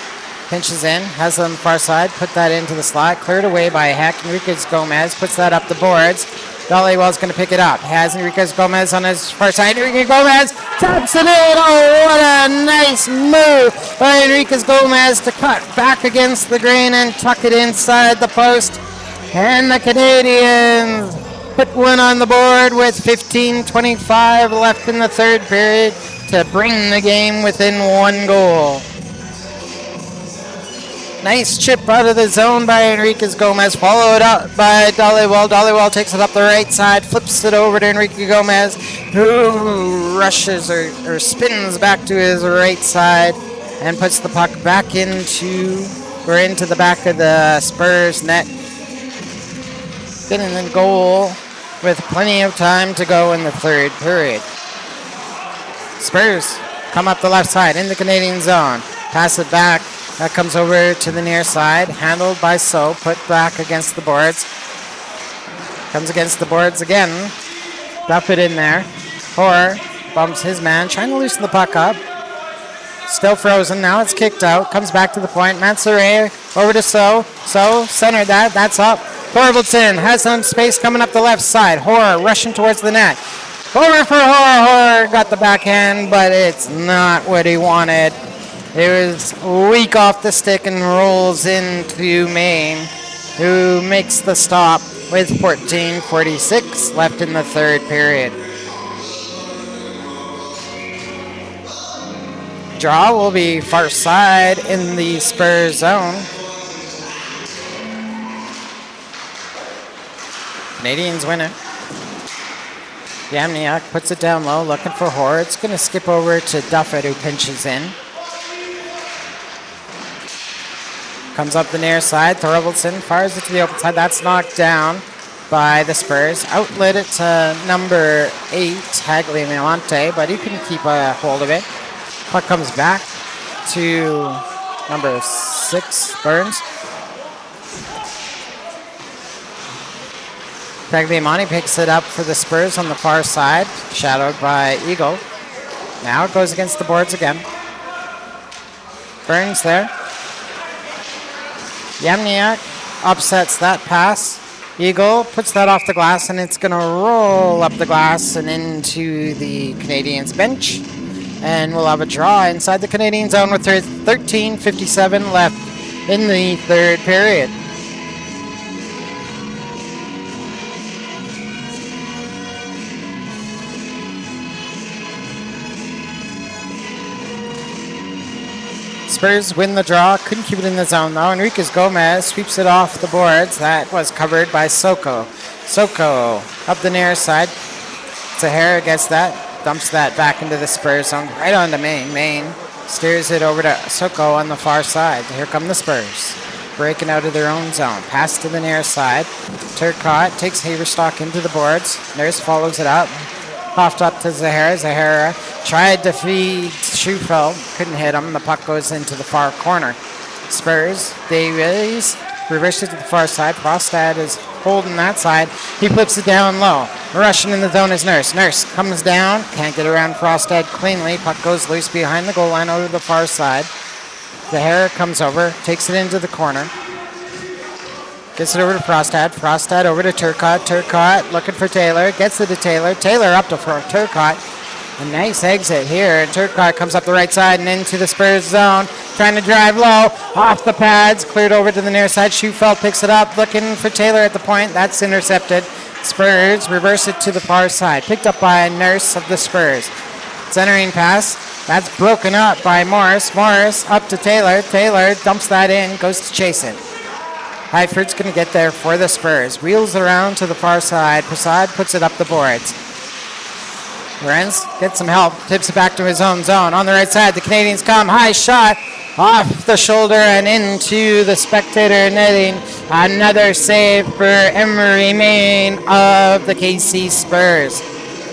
pinches in, has it on the far side, put that into the slot, cleared away by Heck. Enriquez Gomez puts that up the boards. Dollywell's going to pick it up. Has Enriquez Gomez on his far side. Enriquez Gomez taps it in. Oh, what a nice move by Enriquez Gomez to cut back against the grain and tuck it inside the post. And the Canadians put one on the board with 15:25 left in the third period to bring the game within one goal. Nice chip out of the zone by Enriquez Gomez, followed up by Dollywell. Dollywell takes it up the right side, flips it over to Enrique Gomez, who rushes or spins back to his right side and puts the puck back into the back of the Spurs net. Getting in goal with plenty of time to go in the third period. Spurs come up the left side in the Canadian zone. Pass it back. That comes over to the near side. Handled by So. Put back against the boards. Comes against the boards again. Duff it in there. Hoare bumps his man. Trying to loosen the puck up. Still frozen. Now it's kicked out. Comes back to the point. Mansoret over to So. So centered that. That's up. Thorvaldson has some space coming up the left side. Hoare rushing towards the net. Over for Hoare. Hoare got the backhand, but it's not what he wanted. It was weak off the stick and rolls into Maine, who makes the stop with 14:46 left in the third period. Draw will be far side in the Spurs zone. Canadians win it. Yamniak puts it down low, looking for Hoare. It's going to skip over to Duffett, who pinches in. Comes up the near side. Thorvaldson fires it to the open side. That's knocked down. by the Spurs. Outlet it to number 8, Tagliamonte, but he couldn't keep a hold of it. Puck comes back to number 6, Burns. Tagliamonte picks it up for the Spurs on the far side, shadowed by Eagle. Now it goes against the boards again. Burns there. Yamniak upsets that pass. Eagle puts that off the glass, and it's going to roll up the glass and into the Canadiens bench. And we'll have a draw inside the Canadian zone with 13:57 left in the third period. Spurs win the draw. Couldn't keep it in the zone, though. Enriquez Gomez sweeps it off the boards. That was covered by Soko. Soko up the near side. Zahara gets that. Dumps that back into the Spurs zone. Right on to Maine. Maine steers it over to Soko on the far side. Here come the Spurs. Breaking out of their own zone. Pass to the near side. Turcotte takes Haverstock into the boards. Nurse follows it up. Popped up to Zahara. Zahara tried to feed Schufeld. Couldn't hit him. The puck goes into the far corner. Spurs. Davies reverses it to the far side. Frostad is holding that side. He flips it down low. Rushing in the zone is Nurse. Nurse comes down. Can't get around Frostad cleanly. Puck goes loose behind the goal line over to the far side. Zahara comes over. Takes it into the corner. Gets it over to Frostad. Frostad over to Turcotte. Turcotte looking for Taylor. Gets it to Taylor. Taylor up to Turcotte. A nice exit here. And Turcotte comes up the right side and into the Spurs zone. Trying to drive low. Off the pads. Cleared over to the near side. Schufeld picks it up. Looking for Taylor at the point. That's intercepted. Spurs reverse it to the far side. Picked up by a Nurse of the Spurs. Centering pass. That's broken up by Morris. Morris up to Taylor. Taylor dumps that in. Goes to chase it. Heiferd's going to get there for the Spurs. Wheels around to the far side. Prasad puts it up the boards. Lorenz gets some help. Tips it back to his own zone. On the right side, the Canadians come. High shot off the shoulder and into the spectator netting. Another save for Emery Maine of the KC Spurs.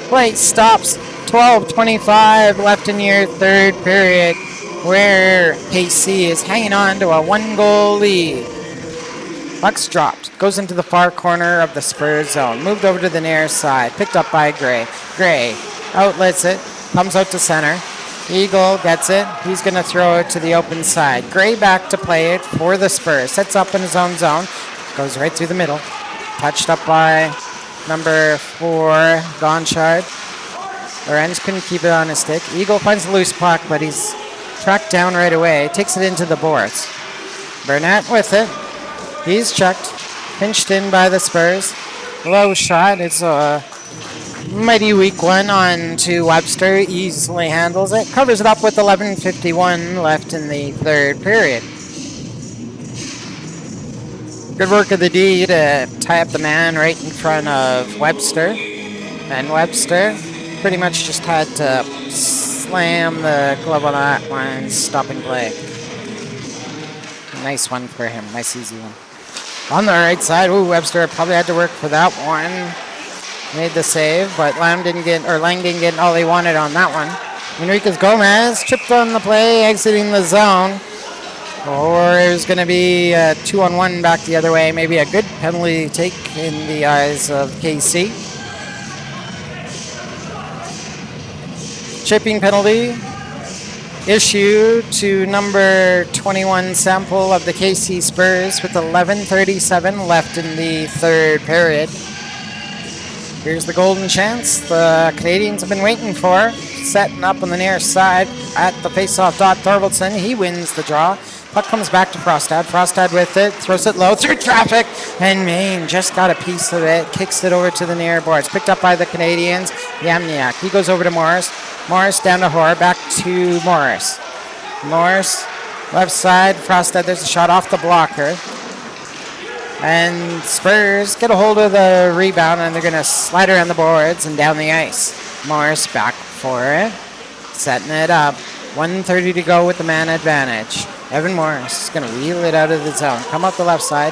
Play stops. 12:25 left in your third period, where KC is hanging on to a 1-goal lead. Puck's dropped. Goes into the far corner of the Spurs zone. Moved over to the near side. Picked up by Gray. Gray outlets it. Comes out to center. Eagle gets it. He's going to throw it to the open side. Gray back to play it for the Spurs. Sets up in his own zone. Goes right through the middle. Touched up by number 4, Gonchard. Lorenz couldn't keep it on his stick. Eagle finds a loose puck, but he's tracked down right away. Takes it into the boards. Burnett with it. He's checked. Pinched in by the Spurs. Low shot. It's a mighty weak one on to Webster. Easily handles it. Covers it up with 11:51 left in the third period. Good work of the D to tie up the man right in front of Webster. And Webster pretty much just had to slam the glove on that one, stopping play. Nice one for him. Nice easy one. On the right side, Webster probably had to work for that one. Made the save, but Lang didn't get all he wanted on that one. Enriquez Gomez tripped on the play, exiting the zone. Or there's going to be a 2-on-1 back the other way. Maybe a good penalty take in the eyes of KC. Chipping penalty issued to number 21 Sample of the KC Spurs with 11:37 left in the third period. Here's the golden chance the Canadians have been waiting for. Setting up on the near side at the faceoff dot. Thorvaldson, he wins the draw. Puck comes back to Frostad. Frostad with it, throws it low through traffic, and Maine just got a piece of it. Kicks it over to the near boards. Picked up by the Canadians. Yamniak. He goes over to Morris. Morris down to Hoare. Back to Morris. Morris, left side. Frostad, there's a shot off the blocker. And Spurs get a hold of the rebound, and they're going to slide around the boards and down the ice. Morris back for it. Setting it up. 1:30 to go with the man advantage. Evan Morris is going to wheel it out of the zone. Come up the left side.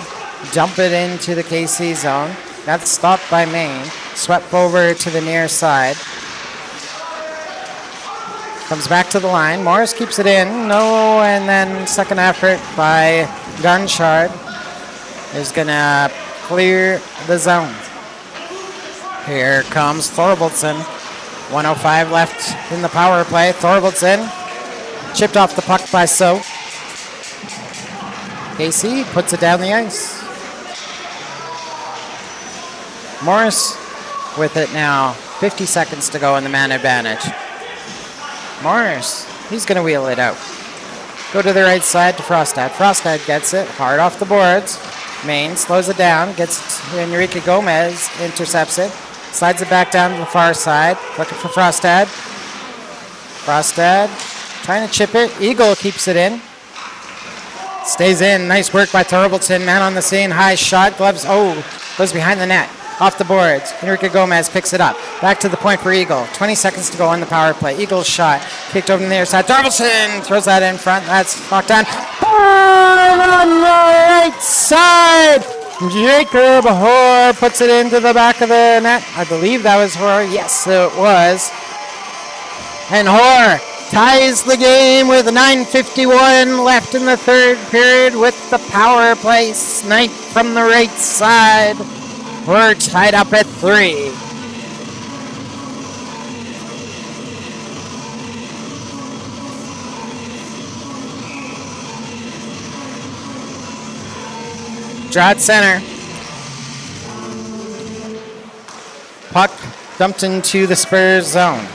Dump it into the KC zone. That's stopped by Maine. Swept over to the near side. Comes back to the line. Morris keeps it in. No, and then second effort by Gunshard is going to clear the zone. Here comes Thorvaldsen. 1:05 left in the power play. Thorvaldsen chipped off the puck by So. KC puts it down the ice. Morris with it now. 50 seconds to go in the man advantage. Morris, he's going to wheel it out. Go to the right side to Frostad. Frostad gets it hard off the boards. Maine slows it down, gets it to Enrique Gomez, intercepts it, slides it back down to the far side, looking for Frostad. Frostad trying to chip it. Eagle keeps it in. Stays in. Nice work by Thorvaldsen. Man on the scene. High shot. Gloves. Oh, goes behind the net. Off the boards. Enrique Gomez picks it up. Back to the point for Eagle. 20 seconds to go on the power play. Eagle's shot. Kicked over to the other side. Thorvaldsen throws that in front. That's locked on. On the right side. Jacob Hoare puts it into the back of the net. I believe that was Hoare. Yes, it was. And Hoare ties the game with 9:51 left in the third period with the power play snipe from the right side. We're tied up at 3. Draw at center. Puck dumped into the Spurs zone.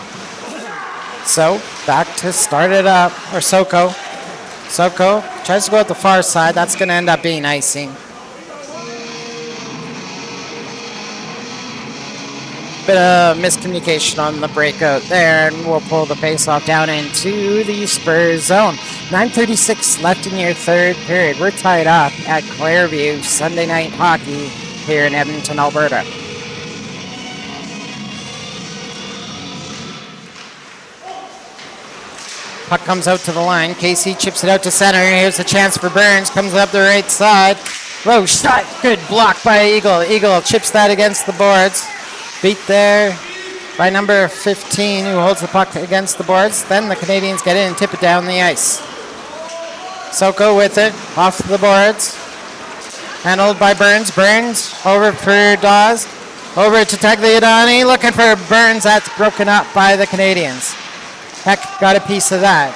So back to start it up, or Soko. Soko tries to go at the far side. That's going to end up being icing. Bit of miscommunication on the breakout there, and we'll pull the face-off down into the Spurs zone. 9:36 left in your third period. We're tied up at Clareview Sunday Night Hockey here in Edmonton, Alberta. Puck comes out to the line. KC chips it out to center. Here's a chance for Burns. Comes up the right side. Low shot. Good block by Eagle. Eagle chips that against the boards. Beat there by number 15, who holds the puck against the boards. Then the Canadians get in and tip it down the ice. Soko with it, off the boards. Handled by Burns. Burns over for Dawes. Over to Tagliadani, looking for Burns. That's broken up by the Canadians. Heck got a piece of that.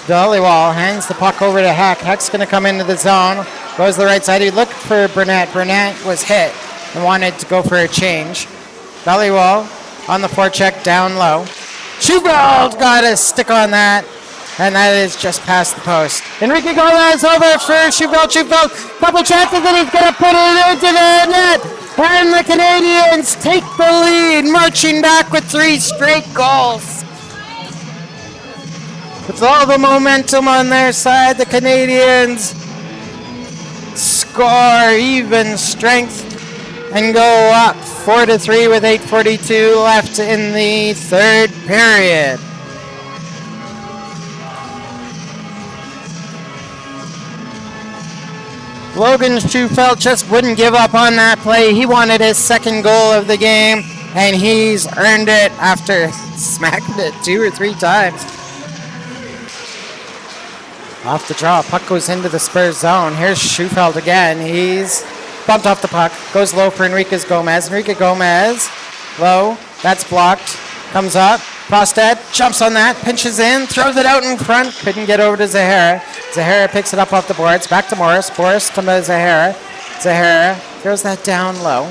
Dollywall hands the puck over to Heck. Heck's going to come into the zone. Goes to the right side. He looked for Burnett. Burnett was hit and wanted to go for a change. Dollywall on the forecheck down low. Schubald got a stick on that, and that is just past the post. Enrique Gomez over for Schubald. Schubald, couple chances, and he's going to put it into the net. And the Canadians take the lead, marching back with 3 straight goals. With all the momentum on their side, the Canadians score even strength and go up 4-3 with 8:42 left in the third period. Logan Schufelt just wouldn't give up on that play. He wanted his second goal of the game, and he's earned it after smacking it 2 or 3 times. Off the draw, puck goes into the Spurs zone. Here's Schufelt again. He's bumped off the puck, goes low for Enrique Gomez. Enrique Gomez, low, that's blocked, comes up. Frostad jumps on that, pinches in, throws it out in front, couldn't get over to Zahara. Zahara picks it up off the boards, back to Morris. Morris to Zahara. Zahara throws that down low.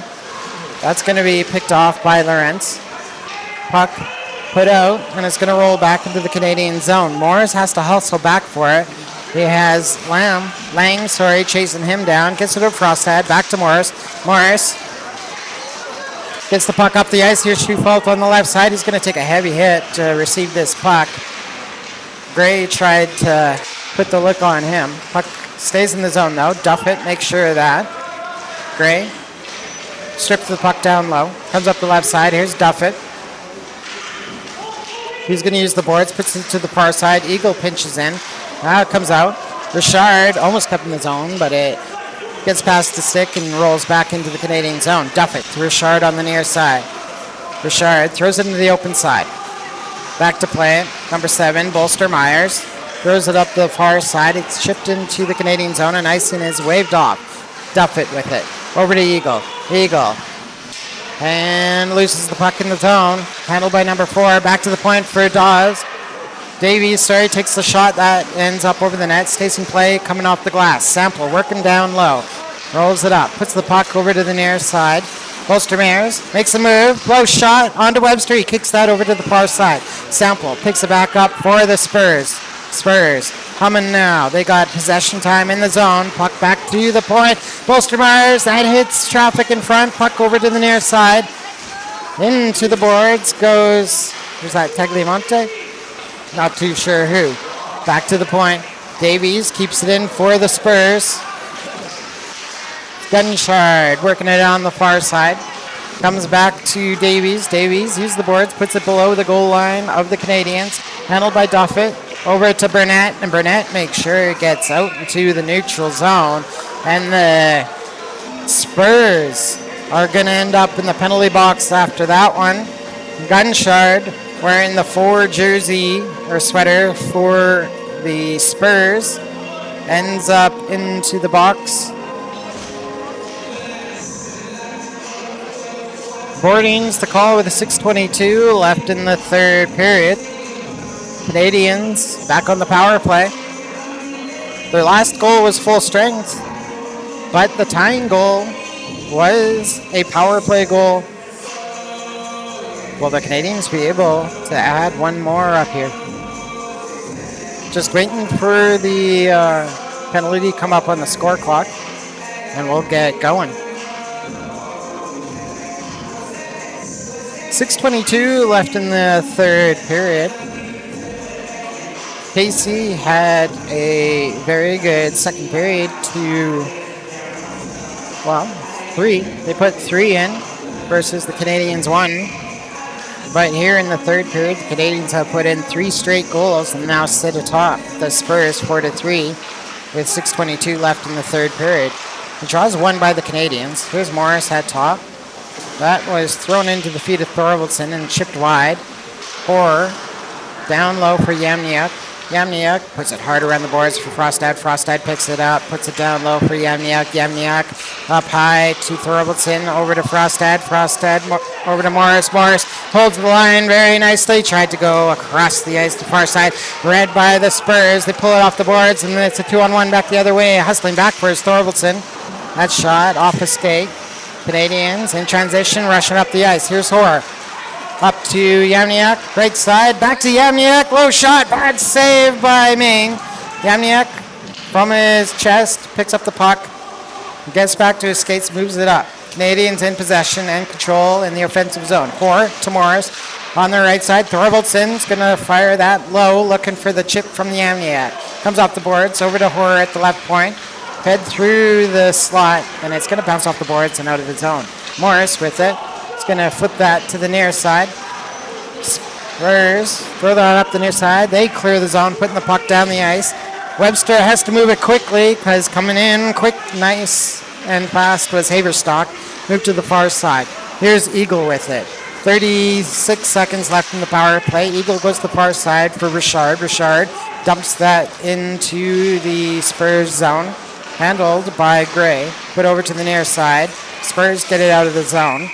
That's going to be picked off by Lawrence. Puck put out, and it's going to roll back into the Canadian zone. Morris has to hustle back for it. He has Lang, chasing him down. Gets it to Frostad. Back to Morris. Morris gets the puck up the ice. Here's Schufelt on the left side. He's going to take a heavy hit to receive this puck. Gray tried to put the look on him. Puck stays in the zone, though. Duffett makes sure of that. Gray strips the puck down low. Comes up the left side. Here's Duffett. He's going to use the boards. Puts it to the far side. Eagle pinches in. Now it comes out. Richard almost kept in the zone, but it Gets past the stick and rolls back into the Canadian zone. Duffett to Richard on the near side. Richard throws it into the open side. Back to play it. Number 7, Bolster Myers. Throws it up the far side. It's chipped into the Canadian zone, and icing is waved off. Duffett with it. Over to Eagle. Eagle. And loses the puck in the zone. Handled by number 4. Back to the point for Dawes. Davies, takes the shot that ends up over the net. Stays in play, coming off the glass. Sample working down low. Rolls it up. Puts the puck over to the near side. Bolster Myers makes a move. Low shot onto Webster. He kicks that over to the far side. Sample picks it back up for the Spurs. Spurs humming now. They got possession time in the zone. Puck back to the point. Bolster Myers, that hits traffic in front. Puck over to the near side. Into the boards goes, who's that, Tagliamonte? Not too sure who. Back to the point. Davies keeps it in for the Spurs. Gunshard working it on the far side. Comes back to Davies. Davies uses the boards, puts it below the goal line of the Canadians. Handled by Duffett. Over to Burnett, and Burnett makes sure it gets out into the neutral zone. And the Spurs are going to end up in the penalty box after that one. Gunshard wearing the 4 jersey or sweater for the Spurs ends up into the box. Boardings to call with a 6:22 left in the third period. Canadians back on the power play. Their last goal was full strength, but the tying goal was a power play goal. Will the Canadians be able to add one more up here? Just waiting for the penalty to come up on the score clock, and we'll get going. 6:22 left in the third period. CAC had a very good second period to, 3. They put 3 in versus the Canadians 1. But here in the third period, the Canadians have put in 3 straight goals and now sit atop the Spurs 4-3 with 6:22 left in the third period. The draw is won by the Canadians. Here's Morris at top. That was thrown into the feet of Thorvaldsen and chipped wide. Or down low for Yamniuk. Yamniuk puts it hard around the boards for Frostad. Frostad picks it up, puts it down low for Yamniuk. Yamniuk up high to Thorvaldsen, over to Frostad. Frostad over to Morris. Morris holds the line very nicely. Tried to go across the ice to far side. Read by the Spurs. They pull it off the boards, and then it's a 2-on-1 back the other way. Hustling back for his Thorvaldsen. That shot off a skate. Canadians in transition, rushing up the ice. Here's Hoare. Up to Yamniuk, right side, back to Yamniuk, low shot, bad save by Ming. Yamniuk from his chest, picks up the puck, gets back to his skates, moves it up. Canadians in possession and control in the offensive zone. Hoare to Morris on the right side. Thorvaldsen's going to fire that low, looking for the chip from the Yamniuk. Comes off the boards, over to Hoare at the left point. Head through the slot, and it's going to bounce off the boards and out of the zone. Morris with it. Going to flip that to the near side. Spurs throw that up the near side. They clear the zone, putting the puck down the ice. Webster has to move it quickly because coming in quick, nice, and fast was Haverstock. Move to the far side. Here's Eagle with it. 36 seconds left in the power play. Eagle goes to the far side for Richard. Richard dumps that into the Spurs zone. Handled by Gray. Put over to the near side. Spurs get it out of the zone.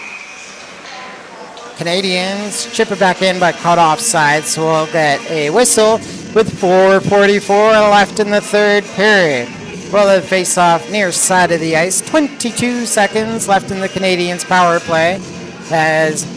Canadians chip it back in but caught offside, so we'll get a whistle with 4:44 left in the third period. Well, the face-off near side of the ice. 22 seconds left in the Canadians' power play. As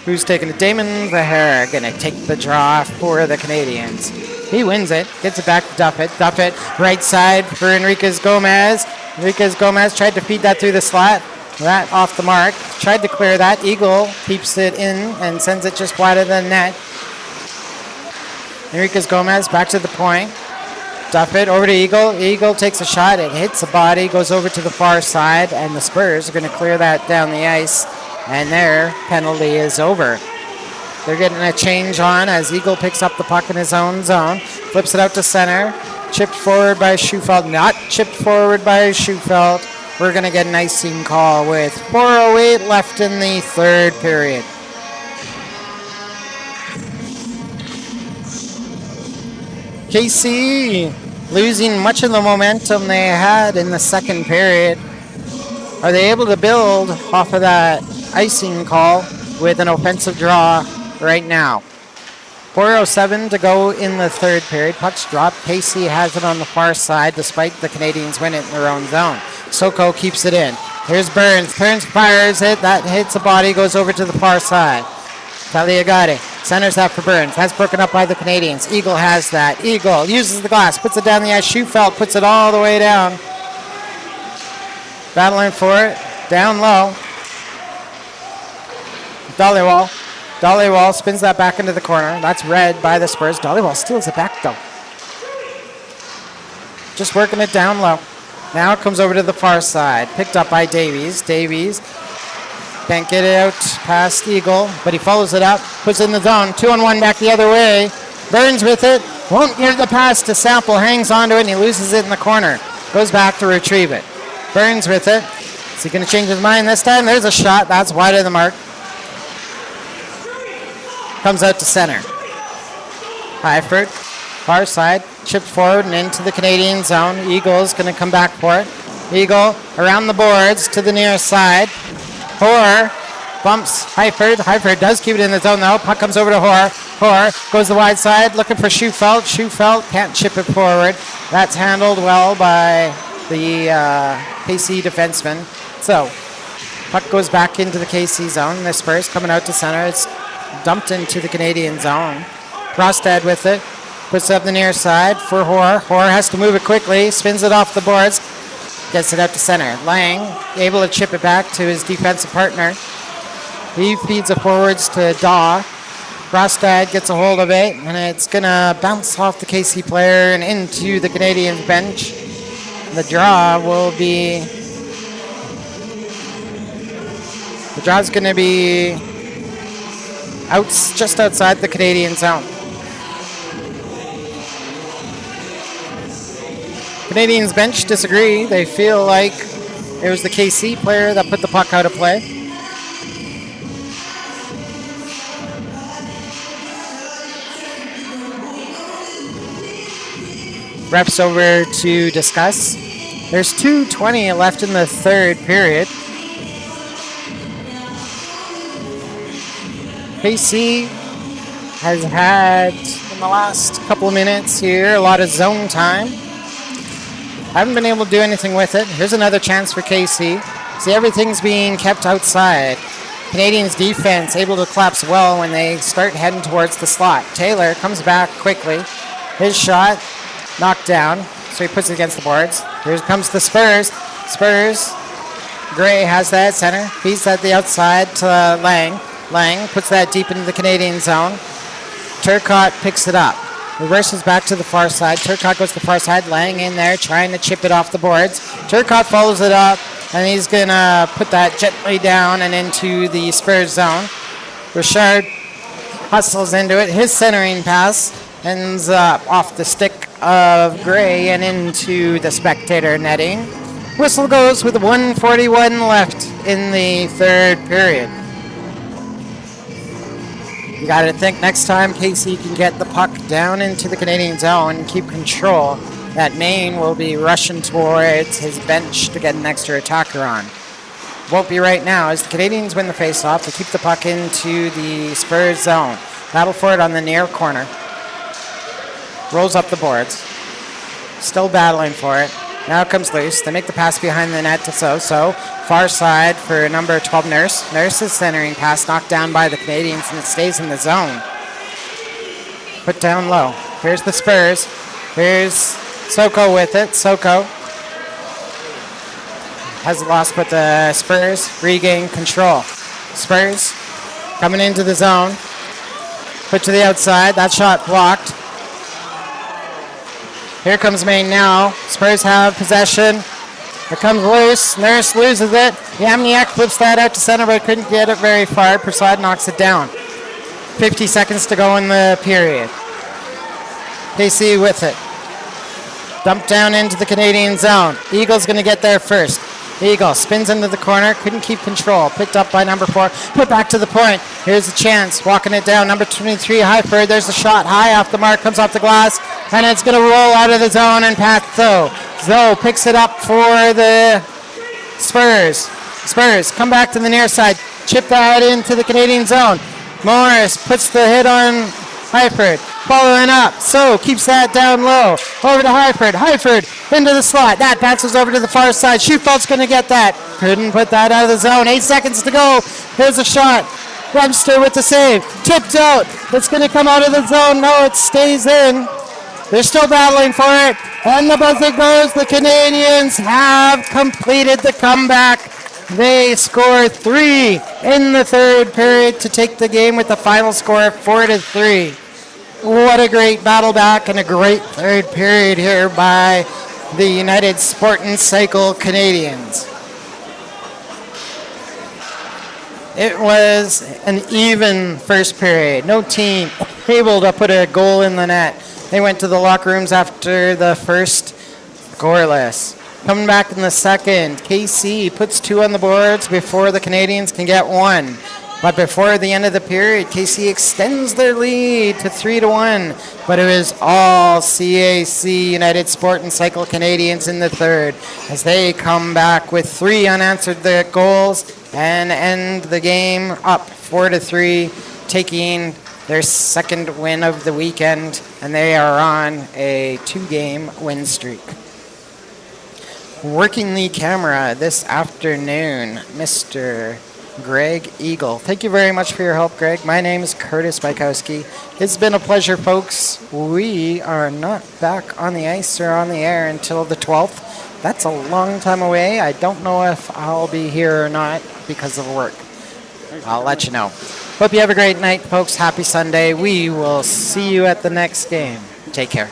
who's taking it? Damon Verhaer going to take the draw for the Canadians. He wins it, gets it back to Duffett. Duffett right side for Enriquez Gomez. Enriquez Gomez tried to feed that through the slot. That off the mark. Tried to clear that. Eagle keeps it in and sends it just wide of the net. Enriquez Gomez back to the point. Duffett over to Eagle. Eagle takes a shot. It hits the body, goes over to the far side, and the Spurs are going to clear that down the ice, and their penalty is over. They're getting a change on as Eagle picks up the puck in his own zone. Flips it out to center. Chipped forward by Schufelt. Not chipped forward by Schufelt. We're going to get an icing call with 4:08 left in the third period. KC losing much of the momentum they had in the second period. Are they able to build off of that icing call with an offensive draw right now? 4:07 to go in the third period. Puck's dropped. KC has it on the far side despite the Canadians win it in their own zone. Soko keeps it in. Here's Burns. Burns fires it. That hits the body, goes over to the far side. Taliagade centers that for Burns. That's broken up by the Canadians. Eagle has that. Eagle uses the glass, puts it down the ice. Schufelt puts it all the way down. Battling for it. Down low. Dollywall spins that back into the corner. That's read by the Spurs. Dollywall steals it back though. Just working it down low. Now it comes over to the far side. Picked up by Davies. Davies can't get it out past Eagle, but he follows it up. Puts it in the zone. 2-on-1 back the other way. Burns with it. Won't give the pass to Sample. Hangs onto it and he loses it in the corner. Goes back to retrieve it. Burns with it. Is he going to change his mind this time? There's a shot. That's wide of the mark. Comes out to center. Highford, far side, chipped forward and into the Canadian zone. Eagle's going to come back for it. Eagle around the boards to the near side. Hoare bumps Highford. Highford does keep it in the zone though. Puck comes over to Hoare. Hoare goes the wide side looking for Schufelt. Schufelt can't chip it forward. That's handled well by the KC defenseman. So puck goes back into the KC zone. The Spurs coming out to center. It's dumped into the Canadian zone. Rostad with it. Puts it up the near side for Hoare. Hoare has to move it quickly. Spins it off the boards. Gets it out to center. Lang able to chip it back to his defensive partner. He feeds it forwards to Daw. Rostad gets a hold of it, and it's going to bounce off the KC player and into the Canadian bench. The draw will be... The draw's going to be out just outside the Canadian zone. Canadians bench disagree. They feel like it was the KC player that put the puck out of play. Refs over to discuss. There's 2:20 left in the third period. KC has had, in the last couple of minutes here, a lot of zone time. Haven't been able to do anything with it. Here's another chance for KC. See, everything's being kept outside. Canadians defense able to collapse well when they start heading towards the slot. Taylor comes back quickly. His shot knocked down, so he puts it against the boards. Here comes the Spurs. Spurs. Gray has that center. Feeds that the outside to Lang. Lang puts that deep into the Canadian zone. Turcotte picks it up. Reverses back to the far side. Turcotte goes to the far side. Lang in there trying to chip it off the boards. Turcotte follows it up, and he's going to put that gently down and into the Spurs zone. Richard hustles into it. His centering pass ends up off the stick of Gray and into the spectator netting. Whistle goes with 1:41 left in the third period. You got to think next time KC can get the puck down into the Canadian zone and keep control, that Maine will be rushing towards his bench to get an extra attacker on. Won't be right now as the Canadians win the faceoff to keep the puck into the Spurs zone. Battle for it on the near corner. Rolls up the boards. Still battling for it. Now it comes loose. They make the pass behind the net to So. Far side for number 12, Nurse. Nurse's centering pass knocked down by the Canadians, and it stays in the zone. Put down low. Here's the Spurs. Here's Soko with it. Soko has a loss, but the Spurs regain control. Spurs coming into the zone. Put to the outside. That shot blocked. Here comes Maine now. Spurs have possession. It comes loose. Nurse loses it. Yamniak flips that out to center, but couldn't get it very far. Prasad knocks it down. 50 seconds to go in the period. KC with it. Dumped down into the Canadian zone. Eagle's going to get there first. Eagle spins into the corner, couldn't keep control. Picked up by number 4, put back to the point. Here's a chance, walking it down. Number 23, Highford. There's a shot, high off the mark, comes off the glass, and it's going to roll out of the zone and past Zoe. Zoe picks it up for the Spurs. Spurs come back to the near side, chip that into the Canadian zone. Morris puts the hit on Highford, following up. So keeps that down low. Over to Highford. Highford into the slot. That passes over to the far side. Schufeld's going to get that. Couldn't put that out of the zone. 8 seconds to go. Here's a shot. Webster with the save. Tipped out. It's going to come out of the zone. No, it stays in. They're still battling for it. And the buzzer goes. The Canadians have completed the comeback. They score 3 in the third period to take the game with the final score of 4-3. What a great battle back and a great third period here by the United Sport and Cycle Canadians. It was an even first period. No team able to put a goal in the net. They went to the locker rooms after the first scoreless. Coming back in the second, KC puts 2 on the boards before the Canadians can get 1. But before the end of the period, KC extends their lead to 3-1. But it was all CAC, United Sport and Cycle Canadians in the third, as they come back with 3 unanswered goals and end the game up 4-3, taking their second win of the weekend, and they are on a 2-game win streak. Working the camera this afternoon, Mr. Greg Eagle. Thank you very much for your help, Greg. My name is Curtis Bykowski. It's been a pleasure, folks. We are not back on the ice or on the air until the 12th. That's a long time away. I don't know if I'll be here or not because of work. I'll let you know. Hope you have a great night, folks. Happy Sunday. We will see you at the next game. Take care.